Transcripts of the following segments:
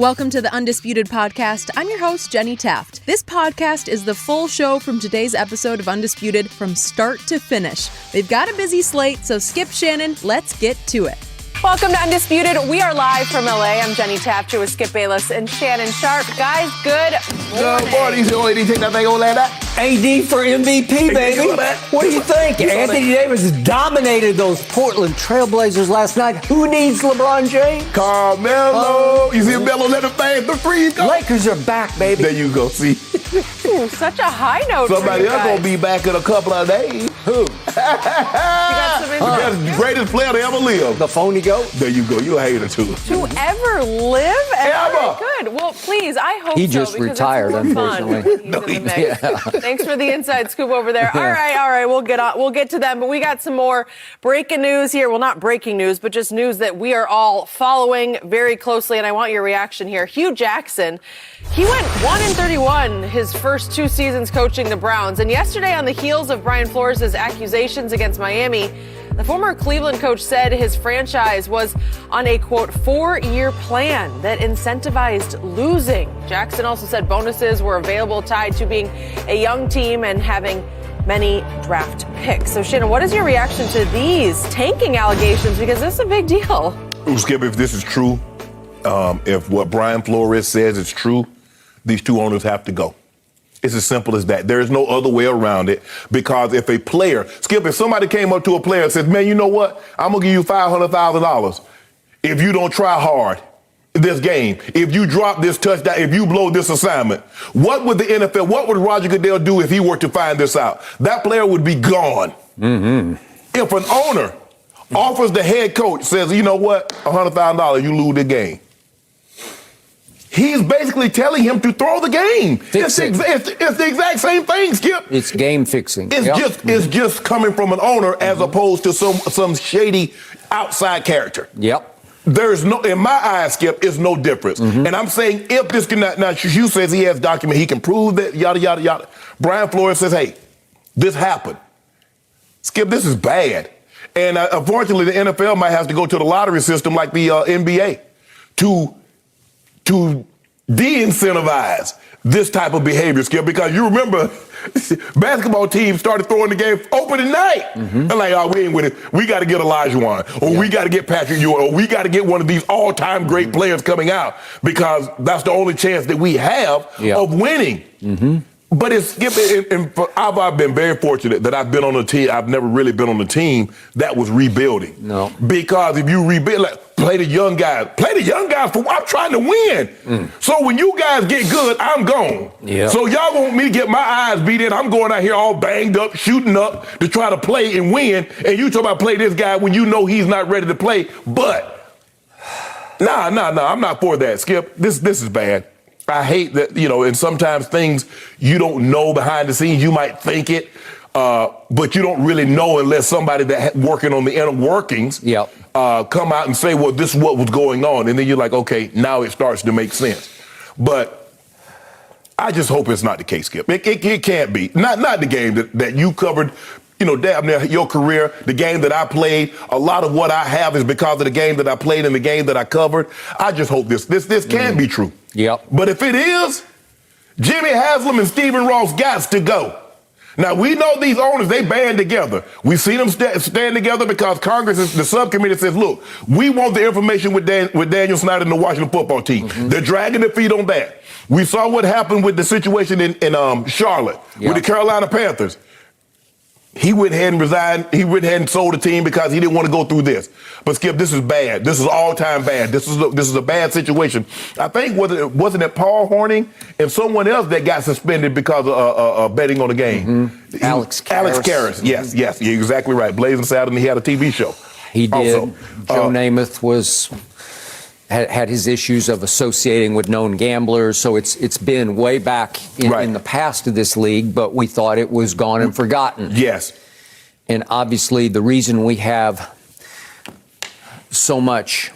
Welcome to the Undisputed podcast. I'm your host, Jenny Taft. This podcast is the full show from today's episode of Undisputed from start to finish. They've got a busy slate, so Skip, Shannon, let's get to it. Welcome to Undisputed. We are live from LA. I'm Jenny Taft here with Skip Bayless and Shannon Sharpe. Guys, good morning. Good morning. You lady take that thing over like that? AD for MVP, baby. What do you think? Anthony Davis dominated those Portland Trailblazers last night. Who needs LeBron James? Carmelo. You see Melo let him fade the free throw. Lakers are back, baby. There you go. See. Such a high note. Somebody else gonna be back in a couple of days. Who? The greatest player to ever live. The phony goat? There you go. You a hater too. To ever live? Ever. Good. Well, please, I hope He so. just retired, unfortunately. He's in the mix. Thanks for the inside scoop over there. All right. We'll get to them. But we got some more breaking news here. Well, not breaking news, but just news that we are all following very closely. And I want your reaction here. Hue Jackson, he went 1-31 his first 2 seasons coaching the Browns. And yesterday, on the heels of Brian Flores' accusations against Miami, the former Cleveland coach said his franchise was on a, quote, 4-year plan that incentivized losing. Jackson also said bonuses were available tied to being a young team and having many draft picks. So, Shannon, what is your reaction to these tanking allegations? Because this is a big deal. Skip, if this is true, if what Brian Flores says is true, these 2 owners have to go. It's as simple as that. There is no other way around it, because if a player, Skip, if somebody came up to a player and says, man, you know what? I'm going to give you $500,000 if you don't try hard this game, if you drop this touchdown, if you blow this assignment. What would the NFL, what would Roger Goodell do if he were to find this out? That player would be gone. Mm-hmm. If an owner offers the head coach, says, you know what, $100,000, you lose the game. He's basically telling him to throw the game. It's the exact same thing, Skip. It's game fixing. It's just coming from an owner as opposed to some shady outside character. Yep. There's no, in my eyes, Skip, it's no difference. Mm-hmm. And I'm saying if this can not, now Hugh says he has document, he can prove that, yada, yada, yada. Brian Flores says, hey, this happened. Skip, this is bad. And unfortunately, the NFL might have to go to the lottery system like the NBA to de-incentivize this type of behavior, Skip, because you remember basketball teams started throwing the game opening night. Mm-hmm. They're like, oh, we ain't with it. We got to get Olajuwon, or we got to get Patrick Ewing, or we got to get one of these all-time great players coming out, because that's the only chance that we have of winning. Mm-hmm. But it's, Skip, I've been very fortunate that I've been on a team. I've never really been on a team that was rebuilding. No. Because if you rebuild, like, play the young guys. Play the young guys for I'm trying to win. So when you guys get good, I'm gone. Yep. So y'all want me to get my eyes beat in. I'm going out here all banged up, shooting up to try to play and win. And you talk about play this guy when you know he's not ready to play. But nah, I'm not for that, Skip. This is bad. I hate that, and sometimes things you don't know behind the scenes. You might think it, but you don't really know unless somebody that working on the inner workings come out and say, well, this is what was going on. And then you're like, okay, now it starts to make sense. But I just hope it's not the case, Skip. It can't be. Not the game that you covered, damn near your career, the game that I played. A lot of what I have is because of the game that I played and the game that I covered. I just hope this can be true. Yep. But if it is, Jimmy Haslam and Stephen Ross got to go. Now, we know these owners, they band together. We see them stand together because Congress, the subcommittee says, look, we want the information with Daniel Snyder and the Washington football team. Mm-hmm. They're dragging their feet on that. We saw what happened with the situation in Charlotte with the Carolina Panthers. He went ahead and resigned. He went ahead and sold the team because he didn't want to go through this. But Skip, this is bad. This is all-time bad. This is a bad situation. I think wasn't it Paul Hornung and someone else that got suspended because of betting on the game? Mm-hmm. Alex Karras. Yes, you're exactly right. Blazing Saddle, and he had a TV show. He did. Also, Joe Namath had his issues of associating with known gamblers, so it's been way back in the past of this league, but we thought it was gone and forgotten. Yes. And obviously the reason we have so much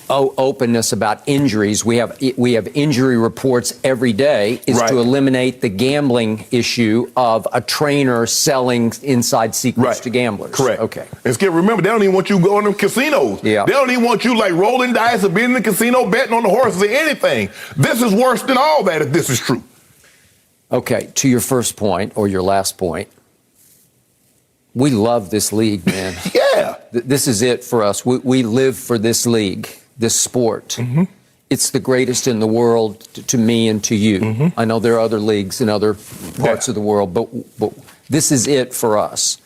openness about injuries. We have injury reports every day is to eliminate the gambling issue of a trainer selling inside secrets to gamblers. Correct. Okay. And Skip, remember, they don't even want you going to casinos. Yeah. They don't even want you like rolling dice or being in the casino, betting on the horses or anything. This is worse than all that if this is true. Okay, to your first point or your last point, we love this league, man. Yeah. This is it for us. We live for this league. This sport. It's the greatest in the world to me and to you. I know there are other leagues in other parts of the world, but this is it for us.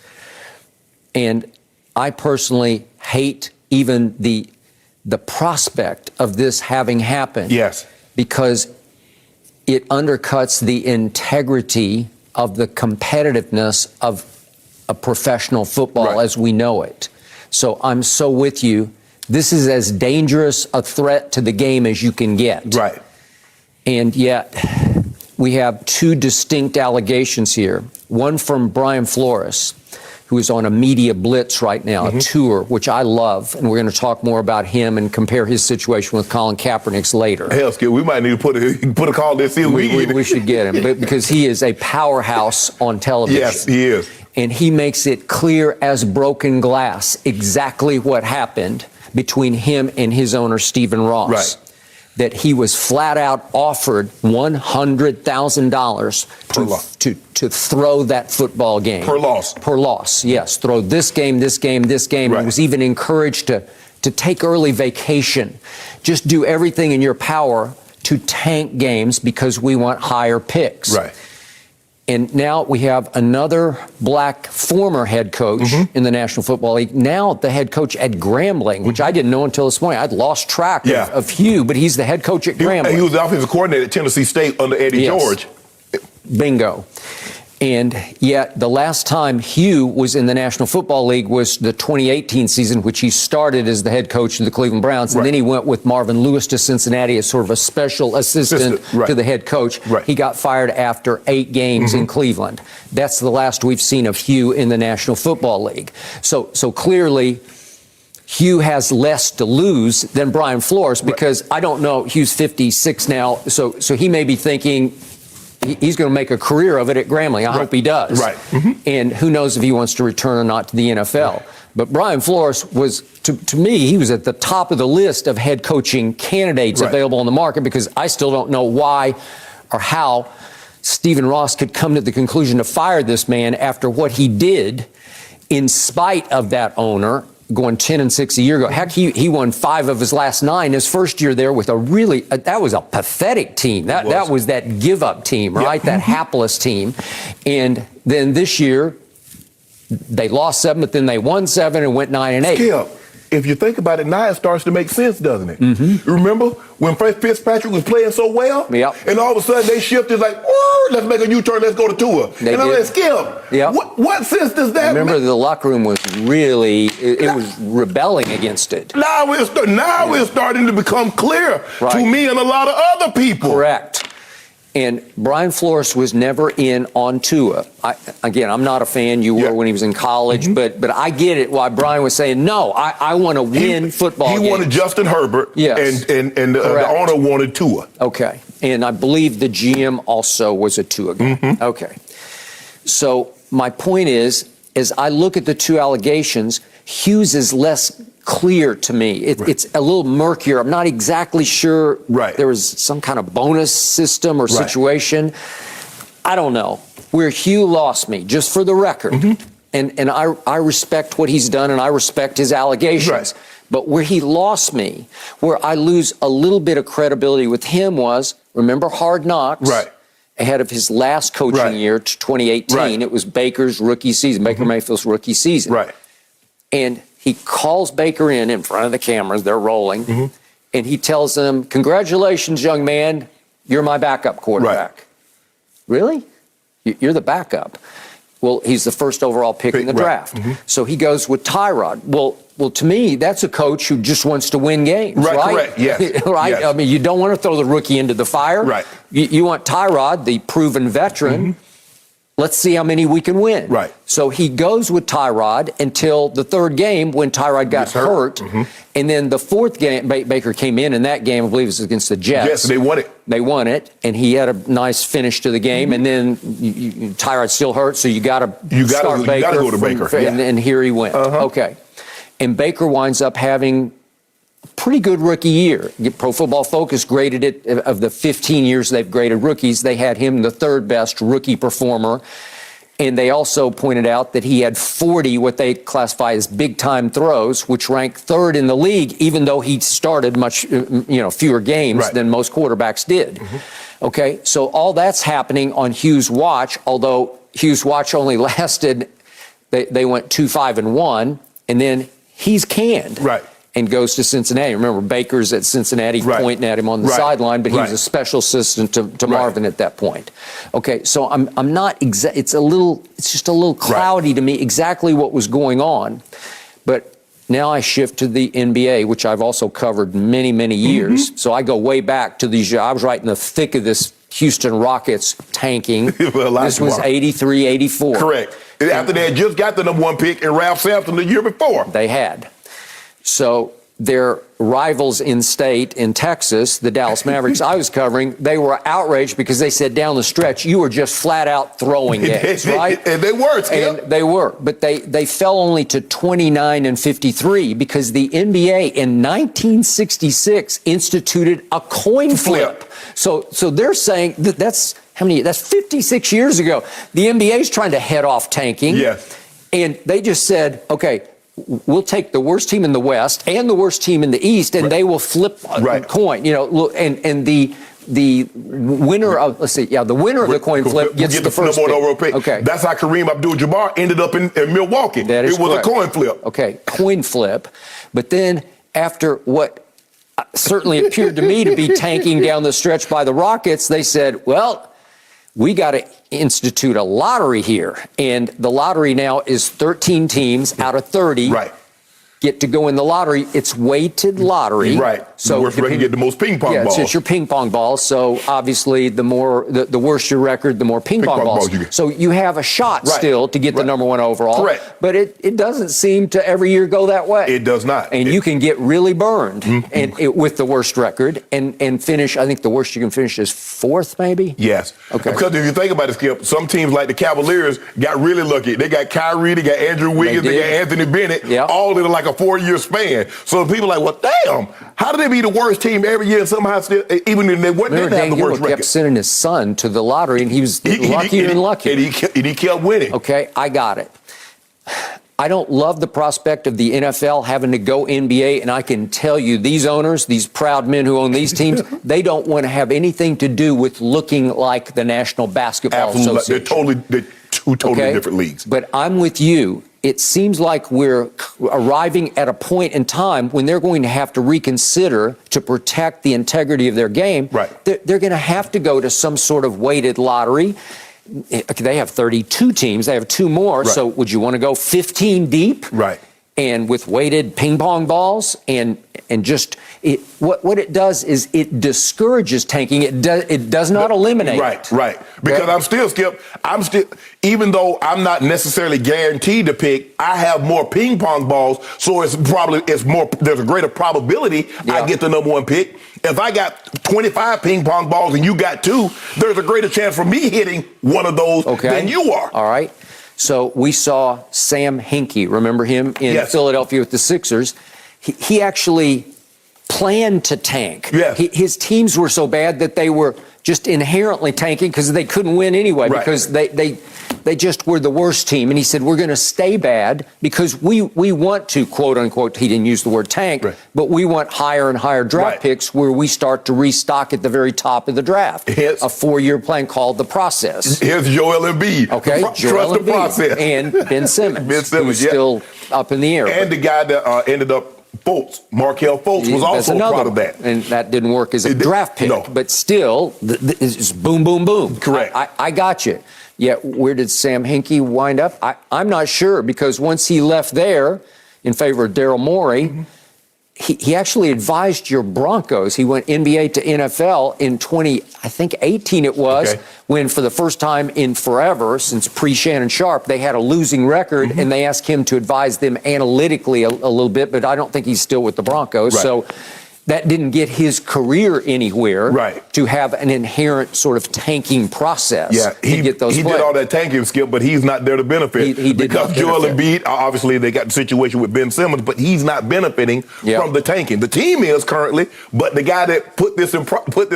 And I personally hate even the prospect of this having happened. Yes. Because it undercuts the integrity of the competitiveness of a professional football as we know it. So I'm so with you. This is as dangerous a threat to the game as you can get. Right. And yet, we have two distinct allegations here. One from Brian Flores, who is on a media blitz right now, a tour, which I love. And we're going to talk more about him and compare his situation with Colin Kaepernick's later. Hell, Skip, we might need to put a call this in. We should get him, because he is a powerhouse on television. Yes, he is. And he makes it clear as broken glass exactly what happened between him and his owner, Stephen Ross. Right. That he was flat out offered $100,000 to throw that football game. Per loss. Per loss, yes. Throw this game, this game, this game. Right. He was even encouraged to take early vacation. Just do everything in your power to tank games because we want higher picks. Right. And now we have another black former head coach in the National Football League. Now the head coach at Grambling, which I didn't know until this morning. I'd lost track of Hue, but he's the head coach at Grambling. He was the offensive coordinator at Tennessee State under Eddie George. Bingo. And yet the last time Hue was in the National Football League was the 2018 season, which he started as the head coach of the Cleveland Browns. And then he went with Marvin Lewis to Cincinnati as sort of a special assistant to the head coach. He got fired after 8 games in Cleveland. That's the last we've seen of Hue in the National Football League. So clearly, Hue has less to lose than Brian Flores, because I don't know, Hue's 56 now, so he may be thinking he's going to make a career of it at Grambling. I hope he does. Right. And who knows if he wants to return or not to the NFL. But Brian Flores was, to me, he was at the top of the list of head coaching candidates available on the market, because I still don't know why or how Stephen Ross could come to the conclusion to fire this man after what he did in spite of that owner going 10-6 a year ago. Heck, he won 5 of his last 9 his first year there with a really, that was a pathetic team. That was that give-up team, right? That hapless team. And then this year, they lost 7, but then they won 7 and went 9-8. Skip, if you think about it, now it starts to make sense, doesn't it? Remember when Fitzpatrick was playing so well? And all of a sudden they shifted like, let's make a U-turn, let's go to Tua. And I'm like, Skip, what sense does that make? Remember, the locker room was really, it was rebelling against it. Now it's starting to become clear to me and a lot of other people. Correct. And Brian Flores was never in on Tua. Again, I'm not a fan. You were when he was in college, but I get it why Brian was saying, no, I want to win football games. He wanted Justin Herbert, and the owner wanted Tua. Okay. And I believe the GM also was a Tua guy. Okay. So my point is, as I look at the 2 allegations, Hughes is less clear to me. It's a little murkier. I'm not exactly sure there was some kind of bonus system or situation. I don't know. Where Hue lost me, just for the record, and I respect what he's done and I respect his allegations. But where he lost me, where I lose a little bit of credibility with him was, remember Hard Knocks? Ahead of his last coaching year, 2018, it was Baker's rookie season, Baker Mayfield's rookie season. And he calls Baker in front of the cameras, they're rolling, and he tells them, congratulations, young man, you're my backup quarterback. Really? You're the backup. Well, he's the first overall pick in the draft. So he goes with Tyrod. Well, to me, that's a coach who just wants to win games, right? Correct, yes. Yes. I mean, you don't want to throw the rookie into the fire. You want Tyrod, the proven veteran, let's see how many we can win. Right. So he goes with Tyrod until the third game when Tyrod got hurt. Mm-hmm. And then the fourth game, Baker came in that game, I believe it was against the Jets. Yes, they won it. They won it, and he had a nice finish to the game. Mm-hmm. And then Tyrod's still hurt, so you got to start Baker. You got to go to Baker. And here he went. Uh-huh. Okay. And Baker winds up having a pretty good rookie year. Pro Football Focus graded it, of the 15 years they've graded rookies, they had him the third best rookie performer. And they also pointed out that he had 40 what they classify as big-time throws, which ranked third in the league, even though he started much, fewer games than most quarterbacks did. Mm-hmm. Okay, so all that's happening on Hue's watch, although Hue's watch only lasted, they went 2-5-1, and then he's canned. Right. And goes to Cincinnati. Remember, Baker's at Cincinnati pointing at him on the sideline, but he was a special assistant to Marvin at that point. Okay, so I'm not it's just a little cloudy to me exactly what was going on. But now I shift to the NBA, which I've also covered many, many years. Mm-hmm. So I go way back to these. I was right in the thick of this Houston Rockets tanking. This was 83, 84. Correct. After they had just got the #1 pick and Ralph Sampson the year before. They had. So their rivals in state in Texas, the Dallas Mavericks I was covering, they were outraged because they said down the stretch, you were just flat out throwing games, right? And they were, Skip. And they were. But they fell only to 29-53 because the NBA in 1966 instituted a coin flip. So they're saying that's how many? That's 56 years ago. The NBA's trying to head off tanking. Yes. And they just said, okay, we'll take the worst team in the West and the worst team in the East, and they will flip a coin. And the winner of the winner of the coin flip gets the first pick. Okay, that's how Kareem Abdul-Jabbar ended up in Milwaukee. That is correct. A coin flip. Okay, coin flip. But then after what certainly appeared to me to be tanking down the stretch by the Rockets, they said, well, we got to institute a lottery here. And the lottery now is 13 teams out of 30 get to go in the lottery. It's weighted lottery. Right. So the worst record get the most ping pong balls. Yeah, it's your ping pong balls. So obviously the worse your record, the more ping pong balls you get. So you have a shot still to get the #1 overall. Correct. But it doesn't seem to every year go that way. It does not. And you can get really burned with the worst record and finish. I think the worst you can finish is 4th, maybe? Yes. Okay. Because if you think about it, Skip, some teams like the Cavaliers got really lucky. They got Kyrie, they got Andrew Wiggins, they got Anthony Bennett, all in like a 4-year span. So people are like, well, damn, how do they be the worst team every year and somehow still, even if they didn't have the worst record? Kept sending his son to the lottery, and he was luckier and luckier. And he kept winning. Okay, I got it. I don't love the prospect of the NFL having to go NBA, and I can tell you these owners, these proud men who own these teams, they don't want to have anything to do with looking like the National Basketball Association. They're two totally different leagues. But I'm with you. It seems like we're arriving at a point in time when they're going to have to reconsider to protect the integrity of their game. Right. They're going to have to go to some sort of weighted lottery. They have 32 teams. They have 2 more. Right. So would you want to go 15 deep? Right. And with weighted ping pong balls and just what it does is it discourages tanking. It does not eliminate. Right. Because I'm still, Skip, even though I'm not necessarily guaranteed to pick, I have more ping pong balls, so there's a greater probability I get the #1 pick. If I got 25 ping pong balls and you got 2, there's a greater chance for me hitting one of those than you are. All right. So we saw Sam Hinkie, remember him in Philadelphia with the Sixers. He actually planned to tank. Yes. His teams were so bad that they were just inherently tanking because they couldn't win anyway because they just were the worst team. And he said, we're going to stay bad because we want to, quote unquote, he didn't use the word tank, but we want higher and higher draft picks where we start to restock at the very top of the draft. A 4-year plan called The Process. Here's Joel Embiid. Okay, Trust the process. And Ben Simmons. Ben Simmons, who's still up in the air. And the guy that ended up Markelle Fultz was also a part of that. And that didn't work as a draft pick. No. But still, it's boom, boom, boom. Correct. I got you. Yeah, where did Sam Hinkie wind up? I'm not sure because once he left there in favor of Daryl Morey, he actually advised your Broncos. He went NBA to NFL in 2018 it was, when for the first time in forever, since pre-Shannon Sharpe, they had a losing record, and they asked him to advise them analytically a little bit, but I don't think he's still with the Broncos. So that didn't get his career anywhere to have an inherent sort of tanking process to get those he did all that tanking, Skip, but he's not there to benefit. He did because Joel Embiid, obviously they got the situation with Ben Simmons, but he's not benefiting from the tanking. The team is currently, but the guy that put this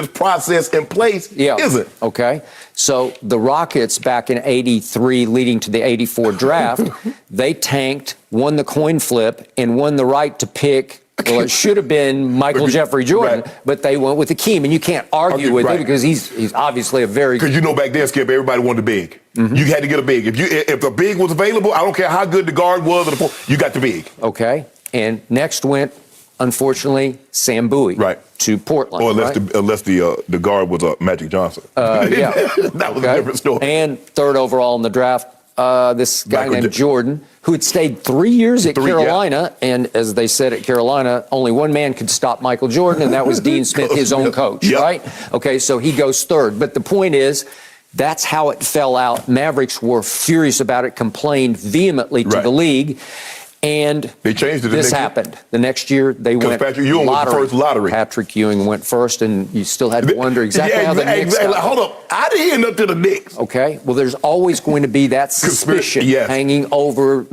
process in place isn't. Okay. So the Rockets back in 83 leading to the 84 draft, they tanked, won the coin flip, and won the right to pick. Well, it should have been Michael Jeffrey Jordan, but they went with Akeem, and you can't argue with it because he's obviously a very. Because back then, Skip, everybody wanted a big. You had to get a big. If the big was available, I don't care how good the guard was or you got the big. Okay, and next went, unfortunately, Sam Bowie to Portland. Or unless the guard was Magic Johnson. That was a different story. And third overall in the draft, this guy named Jordan, who had stayed 3 years at Carolina, and as they said at Carolina, only one man could stop Michael Jordan, and that was Dean Smith, his own coach, right? Okay, so he goes third. But the point is, that's how it fell out. Mavericks were furious about it, complained vehemently to the league. And they changed it. This happened. The next year, they went Patrick Ewing was the first lottery. Patrick Ewing went first, and you still had to wonder exactly how the Knicks got Hold up. How did he end up to the Knicks? Okay. Well, there's always going to be that suspicion hanging over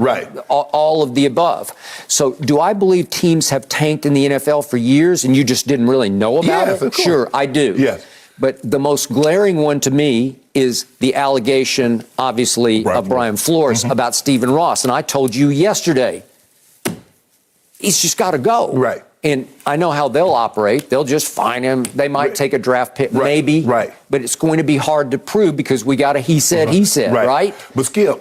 all of the above. So do I believe teams have tanked in the NFL for years, and you just didn't really know about it? Sure, I do. Yes. But the most glaring one to me is the allegation, obviously, of Brian Flores about Stephen Ross. And I told you yesterday, he's just got to go. Right. And I know how they'll operate. They'll just fine him. They might take a draft pick, maybe. Right. But it's going to be hard to prove because we got a he said, right? But Skip,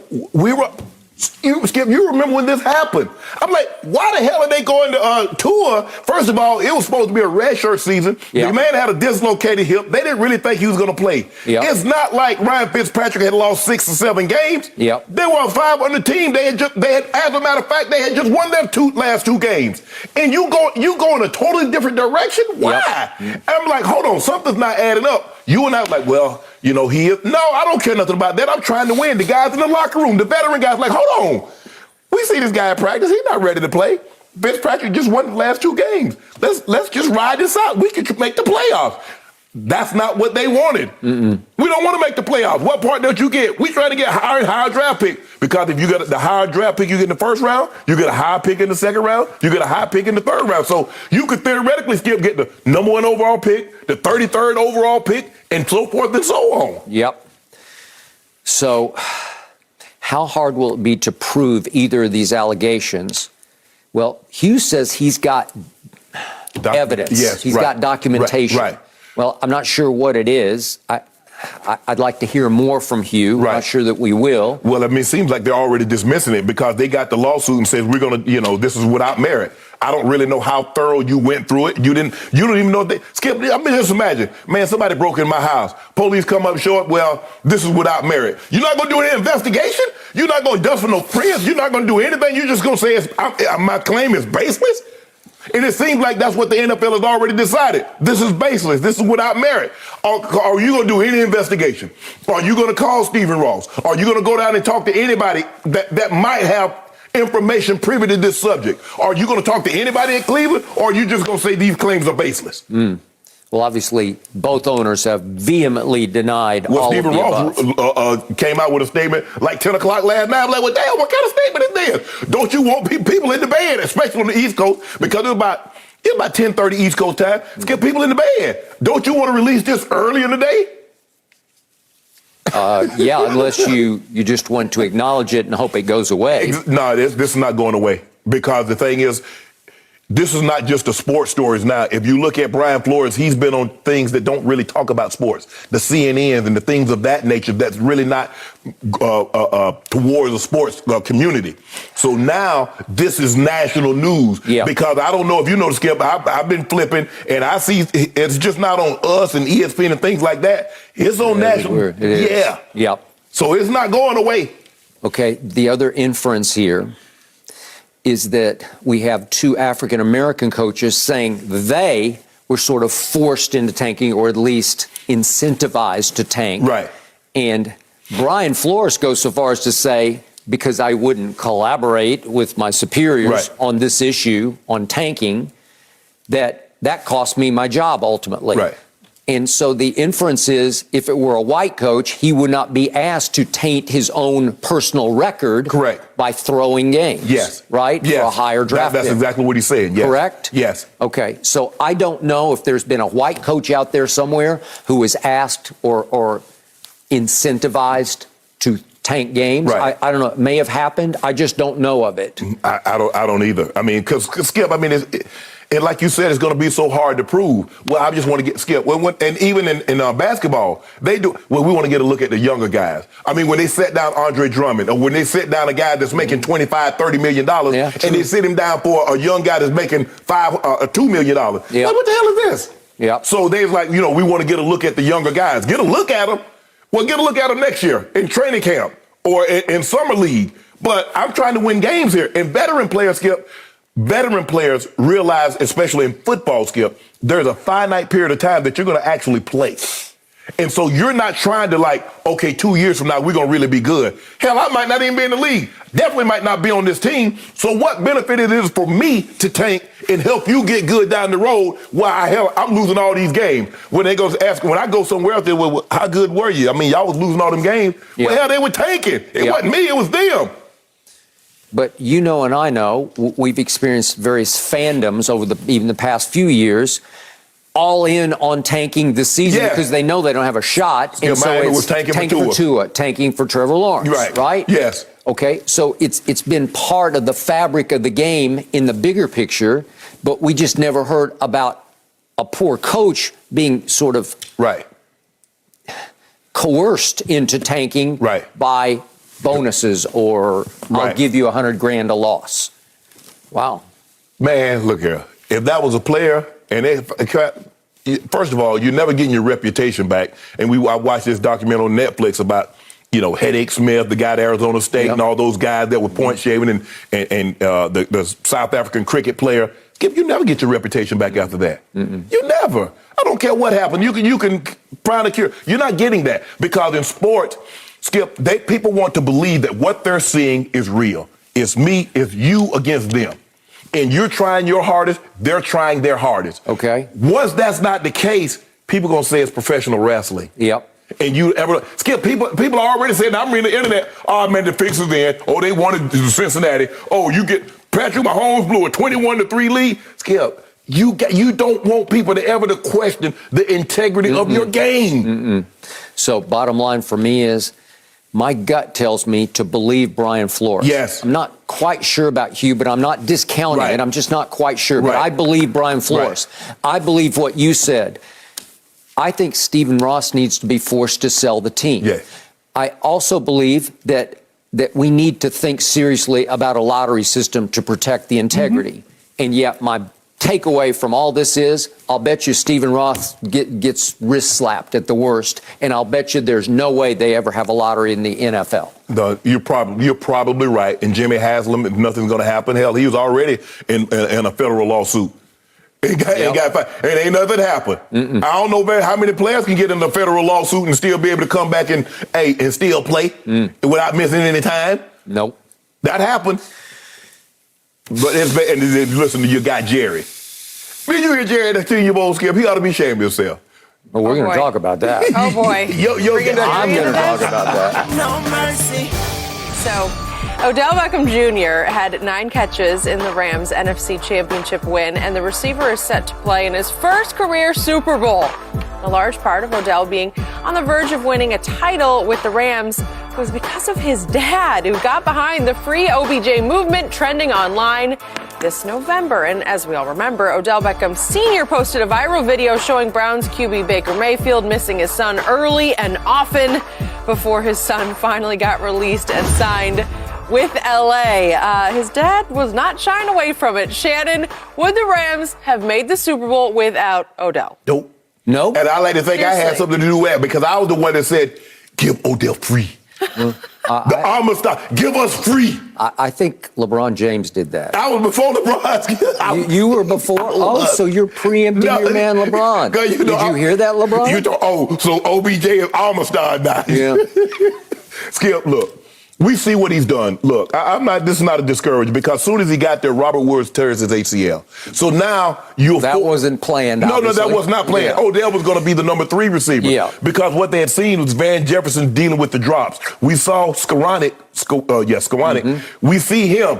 Skip, you remember when this happened? I'm like, why the hell are they going to tour? First of all, it was supposed to be a redshirt season. The man had a dislocated hip. They didn't really think he was going to play. It's not like Ryan Fitzpatrick had lost 6 or 7 games. They were 5 on the team. They had, as a matter of fact, they had just won their last 2 games. And you go in a totally different direction? Why? I'm like, hold on, something's not adding up. You and I were like, well, he is. No, I don't care nothing about that. I'm trying to win. The guys in the locker room, the veteran guys, like, hold on. We see this guy at practice. He's not ready to play. Fitzpatrick just won the last 2 games. Let's just ride this out. We could make the playoffs. That's not what they wanted. We don't want to make the playoffs. What part don't you get? We try to get higher and higher draft pick. Because if you get the higher draft pick you get in the first round, you get a higher pick in the second round, you get a high pick in the third round. So you could theoretically, Skip, get the number 1 overall pick, the 33rd overall pick, and so forth and so on. So how hard will it be to prove either of these allegations? Well, Hugh says he's got evidence. He's got documentation. Well, I'm not sure what it is. I'd like to hear more from Hugh. I'm not sure that we will. Well, I mean, it seems like they're already dismissing it because they got the lawsuit and says we're going to, this is without merit. I don't really know how thorough you went through it. You don't even know Skip, I mean, just imagine, man, somebody broke in my house. Police come up short, well, this is without merit. You're not going to do any investigation? You're not going to dust for no prints? You're not going to do anything? You're just going to say my claim is baseless? And it seems like that's what the NFL has already decided. This is baseless. This is without merit. Are you going to do any investigation? Are you going to call Stephen Ross? Are you going to go down and talk to anybody that might have information privy to this subject? Are you going to talk to anybody in Cleveland? Or are you just going to say these claims are baseless? Well, obviously, both owners have vehemently denied all Stephen of the Ross above. came out with a statement like 10 o'clock last night. I'm like, well, damn, what kind of statement is this? Don't you want people in the bed, especially on the East Coast? Because it's about 10:30 East Coast time. Let's get people in the bed. Don't you want to release this early in the day? Unless you just want to acknowledge it and hope it goes away. No, this is not going away. Because the thing is, this is not just the sports stories now. If you look at Brian Flores, he's been on things that don't really talk about sports, the CNNs and the things of that nature that's really not towards the sports community. So now this is national news because I don't know if you know, Skip, I've been flipping and I see it's just not on us and ESPN and things like that. It's on national. It is. So it's not going away. Okay, the other inference here is that we have two African American coaches saying they were sort of forced into tanking, or at least incentivized to tank. Right. And Brian Flores goes so far as to say, because I wouldn't collaborate with my superiors on this issue, on tanking, that cost me my job ultimately. Right. And so the inference is, if it were a white coach, he would not be asked to taint his own personal record by throwing games. Yes. Right? Yes. For a higher draft That's pick. exactly what he's saying. Yes. Correct? Yes. Okay. So I don't know if there's been a white coach out there somewhere who was asked or incentivized to tank games. Right. I don't know. It may have happened. I just don't know of it. I don't either. I mean, because Skip, I mean, and like you said, it's going to be so hard to prove. Well, I just want to get Skip. And even in basketball, they do. Well, we want to get a look at the younger guys. I mean, when they set down Andre Drummond, or when they sit down a guy that's making $25-30 million, and they sit him down for a young guy that's making $2 million. Like, what the hell is this? Yeah. So they're like, we want to get a look at the younger guys. Get a look at them. Well, get a look at them next year in training camp or in summer league. But I'm trying to win games here. And veteran players, Skip, realize, especially in football, Skip, there's a finite period of time that you're going to actually play. And so you're not trying to 2 years from now, we're going to really be good. Hell, I might not even be in the league. Definitely might not be on this team. So what benefit it is for me to tank and help you get good down the road while I'm losing all these games. When they go ask, when I go somewhere else, well, how good were you? I mean, y'all was losing all them games. Well, hell, they were tanking. It wasn't me, it was them. But and I know, we've experienced various fandoms over even the past few years, all in on tanking this season because they know they don't have a shot. And so it's tanking for Tua, tanking for Trevor Lawrence, right? Yes. Okay, so it's been part of the fabric of the game in the bigger picture, but we just never heard about a poor coach being sort of coerced into tanking by bonuses or I'll give you $100,000 a loss. Wow. Man, look here. If that was a player and first of all, you're never getting your reputation back. And I watched this documentary on Netflix about, Headache Smith, the guy at Arizona State, and all those guys that were point shaving and the South African cricket player. Skip, you never get your reputation back after that. You never. I don't care what happened. You can find a cure. You're not getting that because in sports, Skip, people want to believe that what they're seeing is real. It's me, it's you against them. And you're trying your hardest, they're trying their hardest. Okay. Once that's not the case, people going to say it's professional wrestling. Yep. And Skip, people are already saying, I'm reading the internet, oh, man, the fix is in. Oh, they wanted Cincinnati. Oh, you get Patrick Mahomes blew a 21-3 lead. Skip, you don't want people to ever to question the integrity of your game. So bottom line for me is, my gut tells me to believe Brian Flores. Yes. I'm not quite sure about Hue, but I'm not discounting it. I'm just not quite sure. But I believe Brian Flores. I believe what you said. I think Stephen Ross needs to be forced to sell the team. I also believe that we need to think seriously about a lottery system to protect the integrity. And yet my takeaway from all this is, I'll bet you Stephen Ross gets wrist slapped at the worst, and I'll bet you there's no way they ever have a lottery in the NFL. You're probably right. And Jimmy Haslam, nothing's going to happen. Hell, he was already in a federal lawsuit. It ain't nothing happened. I don't know how many players can get in a federal lawsuit and still be able to come back and still play without missing any time. Nope. That happened. But listen to your guy, Jerry. When you hear Jerry, that 10-year-old Skip, he ought to be ashamed of himself. Well, we're going to talk about that. Oh, boy. I'm going to talk about that. No mercy. So, Odell Beckham Jr. had 9 catches in the Rams' NFC Championship win, and the receiver is set to play in his first career Super Bowl. A large part of Odell being on the verge of winning a title with the Rams was because of his dad, who got behind the free OBJ movement trending online this November. And as we all remember, Odell Beckham Sr. posted a viral video showing Browns QB Baker Mayfield missing his son early and often before his son finally got released and signed with LA. His dad was not shying away from it. Shannon, would the Rams have made the Super Bowl without Odell? Nope. No? And I like to think I had something to do with that because I was the one that said, give Odell free. The armor style. Give us free. I think LeBron James did that. I was before LeBron. You were before? Oh, so you're preempting your man LeBron. Did you hear that, LeBron? So OBJ is armor style now. Yeah. Skip, look. We see what he's done. Look, this is not a discouragement because as soon as he got there, Robert Woods tears his ACL. So now That wasn't planned, obviously. No, that was not planned. Yeah. Odell was going to be the number 3 receiver. Yeah. Because what they had seen was Van Jefferson dealing with the drops. We saw Skoranek. We see him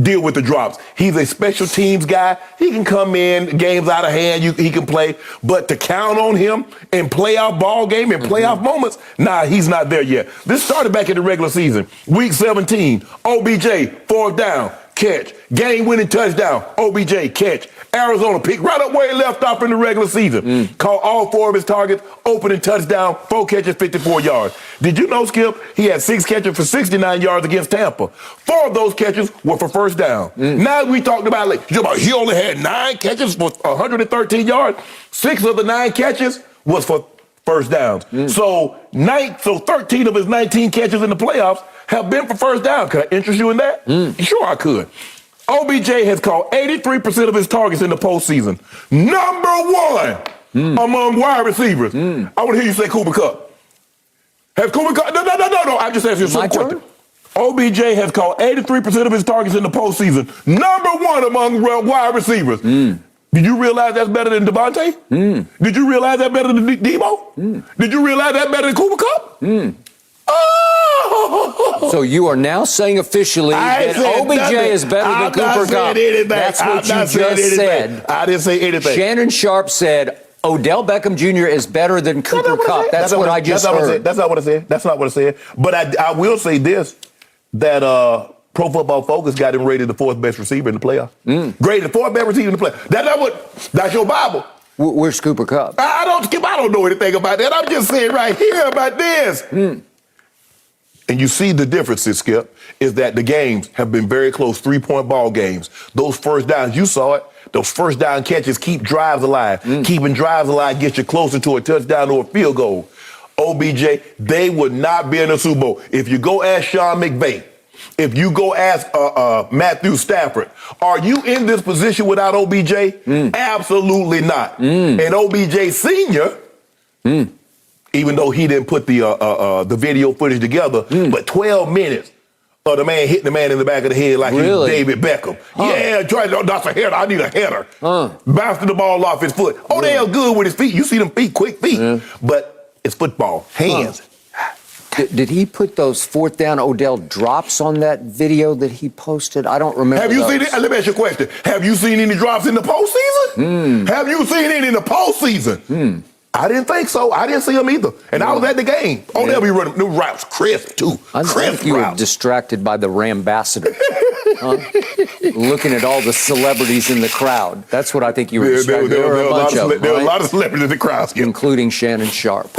deal with the drops. He's a special teams guy. He can come in, games out of hand, he can play. But to count on him in playoff ball game and playoff moments, he's not there yet. This started back in the regular season. Week 17, OBJ, 4th down, catch. Game-winning touchdown, OBJ, catch. Arizona pick right up where he left off in the regular season. Caught all 4 of his targets, opening touchdown, 4 catches, 54 yards. Did you know, Skip, he had 6 catches for 69 yards against Tampa. 4 of those catches were for first down. Now we talked about, he only had 9 catches for 113 yards. 6 of the 9 catches was for first downs. So 13 of his 19 catches in the playoffs have been for first down. Could I interest you in that? Sure, I could. OBJ has caught 83% of his targets in the postseason. Number 1 among wide receivers. I want to hear you say Cooper Kupp. Has Cooper Kupp? No. I just asked you a simple question. OBJ has caught 83% of his targets in the postseason. Number 1 among wide receivers. Did you realize that's better than Devontae? Did you realize that's better than Debo? Did you realize that's better than Cooper Kupp? Oh! So you are now saying officially that OBJ is better than Cooper Kupp. That's what you just said. I didn't say anything. Shannon Sharpe said Odell Beckham Jr. is better than Cooper Kupp. That's what I just heard. That's not what I said. But I will say this, that Pro Football Focus got him rated the 4th best receiver in the playoffs. Graded the 4th best receiver in the playoffs. That's your Bible. Where's Cooper Kupp? I don't know anything about that. I'm just saying right here about this. And you see the differences, Skip, is that the games have been very close, 3-point ball games. Those first downs, you saw it. Those first down catches keep drives alive. Keeping drives alive gets you closer to a touchdown or a field goal. OBJ, they would not be in the Super Bowl. If you go ask Sean McVay, if you go ask Matthew Stafford, are you in this position without OBJ? Absolutely not. And OBJ Sr., even though he didn't put the video footage together, but 12 minutes of the man hitting the man in the back of the head like he's David Beckham. Yeah, that's a header. I need a header. Bouncing the ball off his foot. Odell's good with his feet. You see them feet, quick feet. But it's football. Hands. Did he put those 4th down Odell drops on that video that he posted? I don't remember. Have you seen it? Let me ask you a question. Have you seen any drops in the postseason? Have you seen any in the postseason? I didn't think so. I didn't see him either. And I was at the game. They'll be running new routes. Crisp, too. I think you were distracted by the Rambassador. Looking at all the celebrities in the crowd. That's what I think you were distracted. There were a bunch of them. There were a lot of celebrities in the crowd. Including Shannon Sharpe.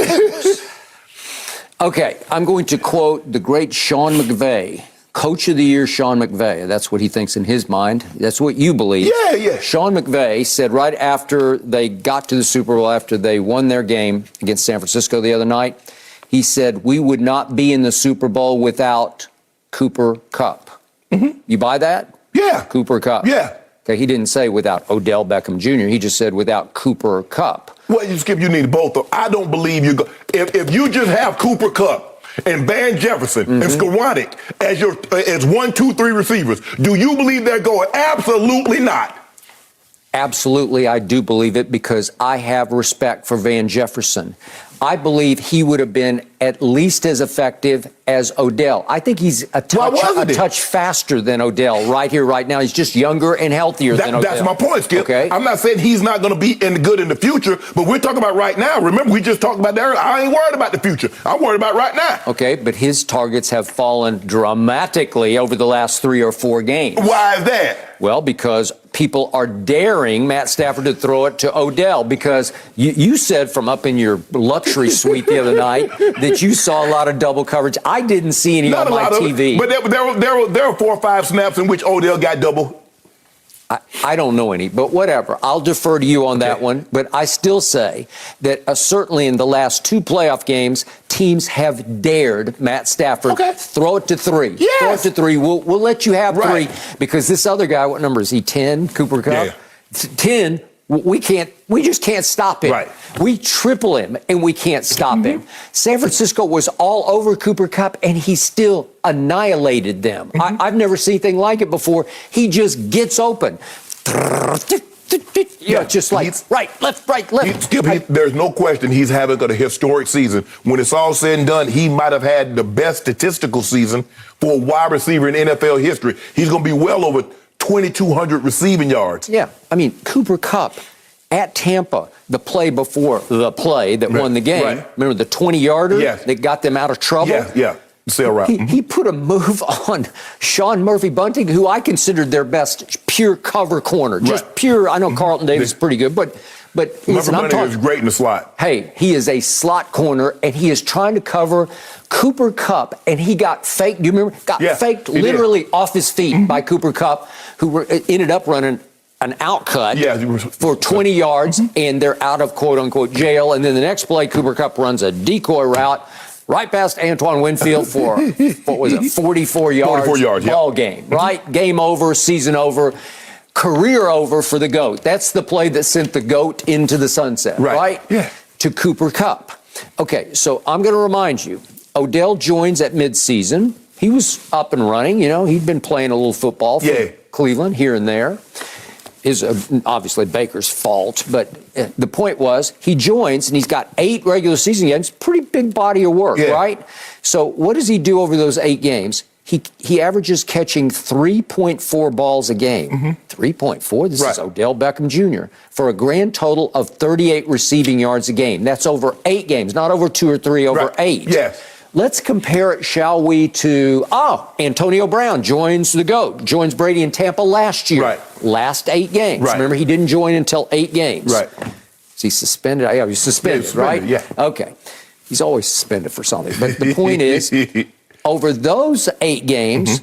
Okay, I'm going to quote the great Sean McVay. Coach of the Year, Sean McVay. That's what he thinks in his mind. That's what you believe. Yeah. Sean McVay said right after they got to the Super Bowl, after they won their game against San Francisco the other night, he said, we would not be in the Super Bowl without Cooper Kupp. You buy that? Yeah. Cooper Kupp. Yeah. Okay, he didn't say without Odell Beckham Jr. He just said without Cooper Kupp. Well, Skip, you need both of them. I don't believe you go. If you just have Cooper Kupp and Van Jefferson and Skoranek as 1, 2, 3 receivers, do you believe they're going? Absolutely not. Absolutely, I do believe it because I have respect for Van Jefferson. I believe he would have been at least as effective as Odell. I think he's a touch faster than Odell right here, right now. He's just younger and healthier than Odell. That's my point, Skip. Okay. I'm not saying he's not going to be good in the future, but we're talking about right now. Remember, we just talked about that earlier. I ain't worried about the future. I'm worried about right now. Okay, but his targets have fallen dramatically over the last 3 or 4 games. Why is that? Well, because people are daring Matt Stafford to throw it to Odell because you said from up in your luxury suite the other night that you saw a lot of double coverage. I didn't see any on my TV. But there were 4 or 5 snaps in which Odell got double. I don't know any, but whatever. I'll defer to you on that one. But I still say that certainly in the last 2 playoff games, teams have dared Matt Stafford throw it to 3. Yes. Throw it to 3. We'll let you have 3 because this other guy, what number is he? 10, Cooper Kupp? Yeah. 10. We just can't stop him. Right. We triple him and we can't stop him. San Francisco was all over Cooper Kupp and he still annihilated them. I've never seen anything like it before. He just gets open. Just like right, left. There's no question he's having a historic season. When it's all said and done, he might have had the best statistical season for a wide receiver in NFL history. He's going to be well over 2,200 receiving yards. Yeah, I mean, Cooper Kupp at Tampa, the play before the play that won the game. Remember the 20-yarder that got them out of trouble? Yeah. Sail route. He put a move on Sean Murphy-Bunting, who I considered their best pure cover corner. Just pure. I know Carlton Davis is pretty good, but Murphy-Bunting is great in the slot. Hey, he is a slot corner, and he is trying to cover Cooper Kupp, and he got faked. Do you remember? Faked literally off his feet by Cooper Kupp, who ended up running an outcut for 20 yards, and they're out of quote-unquote jail. And then the next play, Cooper Kupp runs a decoy route right past Antoine Winfield for, 44 yards? 44 yards, ball game, right? Game over, season over, career over for the GOAT. That's the play that sent the GOAT into the sunset, right? Yeah. To Cooper Kupp. Okay, so I'm going to remind you, Odell joins at midseason. He was up and running, he'd been playing a little football for Cleveland here and there. Is obviously Baker's fault, but the point was he joins and he's got 8 regular season games, pretty big body of work, right? So what does he do over those 8 games? He averages catching 3.4 balls a game. 3.4? This is Odell Beckham Jr. for a grand total of 38 receiving yards a game. That's over 8 games, not over 2 or 3, over 8. Yes. Let's compare it, shall we, to, Antonio Brown joins the GOAT, joins Brady in Tampa last year. Last 8 games. Remember, he didn't join until 8 games. Is he suspended? Yeah, he's suspended, right? Yeah. Okay. He's always suspended for something. But the point is, over those 8 games,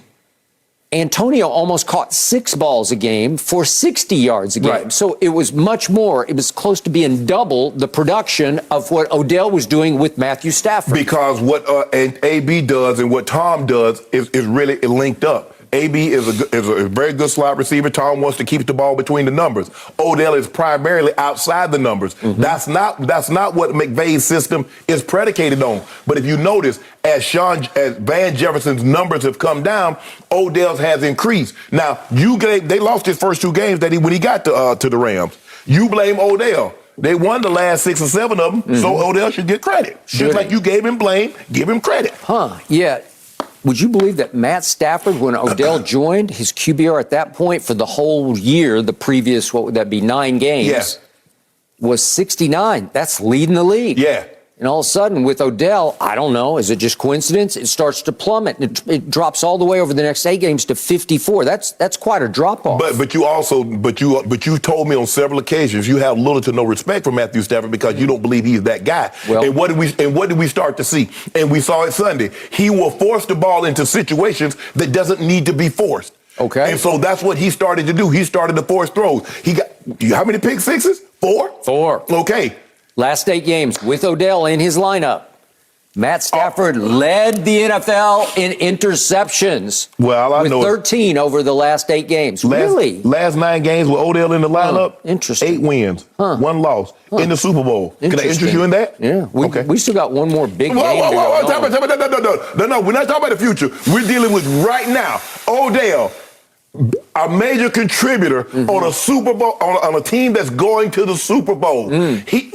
Antonio almost caught 6 balls a game for 60 yards a game. So it was much more. It was close to being double the production of what Odell was doing with Matthew Stafford. Because what AB does and what Tom does is really linked up. AB is a very good slot receiver. Tom wants to keep the ball between the numbers. Odell is primarily outside the numbers. That's not what McVay's system is predicated on. But if you notice, as Van Jefferson's numbers have come down, Odell's has increased. Now, they lost his first 2 games when he got to the Rams. You blame Odell. They won the last 6 or 7 of them, so Odell should get credit. Just like you gave him blame, give him credit. Yeah. Would you believe that Matt Stafford, when Odell joined, his QBR at that point for the whole year, the previous, what would that be, 9 games, was 69. That's leading the league. Yeah. And all of a sudden, with Odell, I don't know, is it just coincidence? It starts to plummet. It drops all the way over the next 8 games to 54. That's quite a drop off. But you told me on several occasions you have little to no respect for Matthew Stafford because you don't believe he's that guy. Well, and what did we start to see? And we saw it Sunday. He will force the ball into situations that doesn't need to be forced. Okay. And so that's what he started to do. He started to force throws. He got how many pick sixes? 4? 4. Okay. Last 8 games with Odell in his lineup. Matt Stafford led the NFL in interceptions. Well, I with know 13 over the last 8 games. Really? Last 9 games with Odell in the lineup. Interesting. 8 wins, 1 loss in the Super Bowl. Can I interest you in that? Yeah. We still got one more big game. No. We're not talking about the future. We're dealing with right now. Odell, a major contributor on a Super Bowl, on a team that's going to the Super Bowl.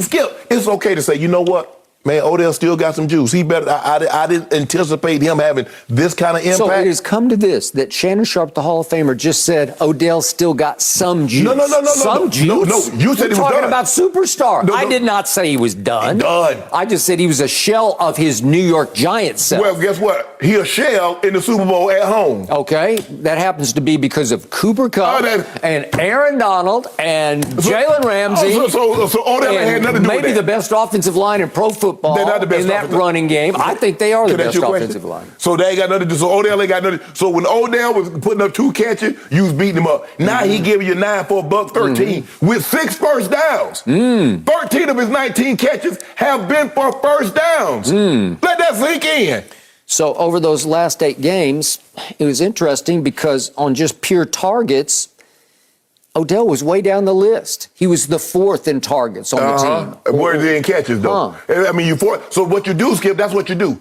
Skip, it's okay to say, you know what? Man, Odell still got some juice. He better. I didn't anticipate him having this kind of impact. So it has come to this, that Shannon Sharpe, the Hall of Famer, just said Odell still got some juice. No. Some juice? No, you said he was talking done. About superstar. I did not say he was done. Done. I just said he was a shell of his New York Giants self. Well, guess what? He a shell in the Super Bowl at home. Okay, that happens to be because of Cooper Kupp and Aaron Donald and Jalen Ramsey. So Odell had nothing to do with maybe that. the best offensive line in pro football football They're not the best in that running game. I think they are the best offensive line. So they ain't got nothing to do. So Odell ain't got nothing. So when Odell was putting up 2 catches, you was beating him up. Now he giving you 9 for $113 with 6 first downs. 13 of his 19 catches have been for first downs. Let that sink in. So over those last 8 games, it was interesting because on just pure targets, Odell was way down the list. He was the 4th in targets on the team. Where they in catches, though? I mean, you 4th. So what you do, Skip, that's what you do.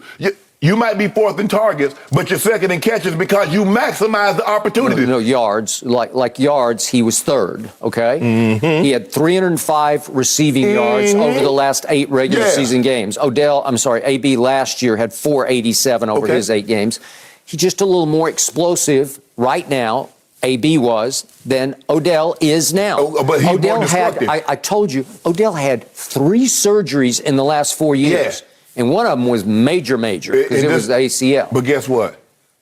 You might be 4th in targets, but you're 2nd in catches because you maximize the opportunity. No, yards. Like yards, he was 3rd, okay? He had 305 receiving yards over the last 8 regular season games. AB last year had 487 over his 8 games. He's just a little more explosive right now. AB was than Odell is now. But he Odell more had, I told you, Odell had 3 surgeries in the last 4 years. And one of them was major, because it was the ACL. But guess what?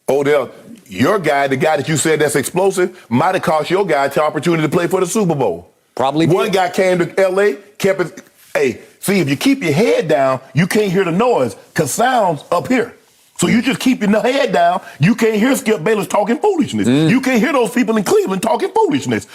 Odell, your guy, the guy that you said that's explosive, might have cost your guy the opportunity to play for the Super Bowl. Probably One guy came to L.A., kept his... Hey, see, if you keep your head down, you can't hear the noise because sound's up here. So you just keep your head down. You can't hear Skip Bayless talking foolishness. You can't hear those people in Cleveland talking foolishness.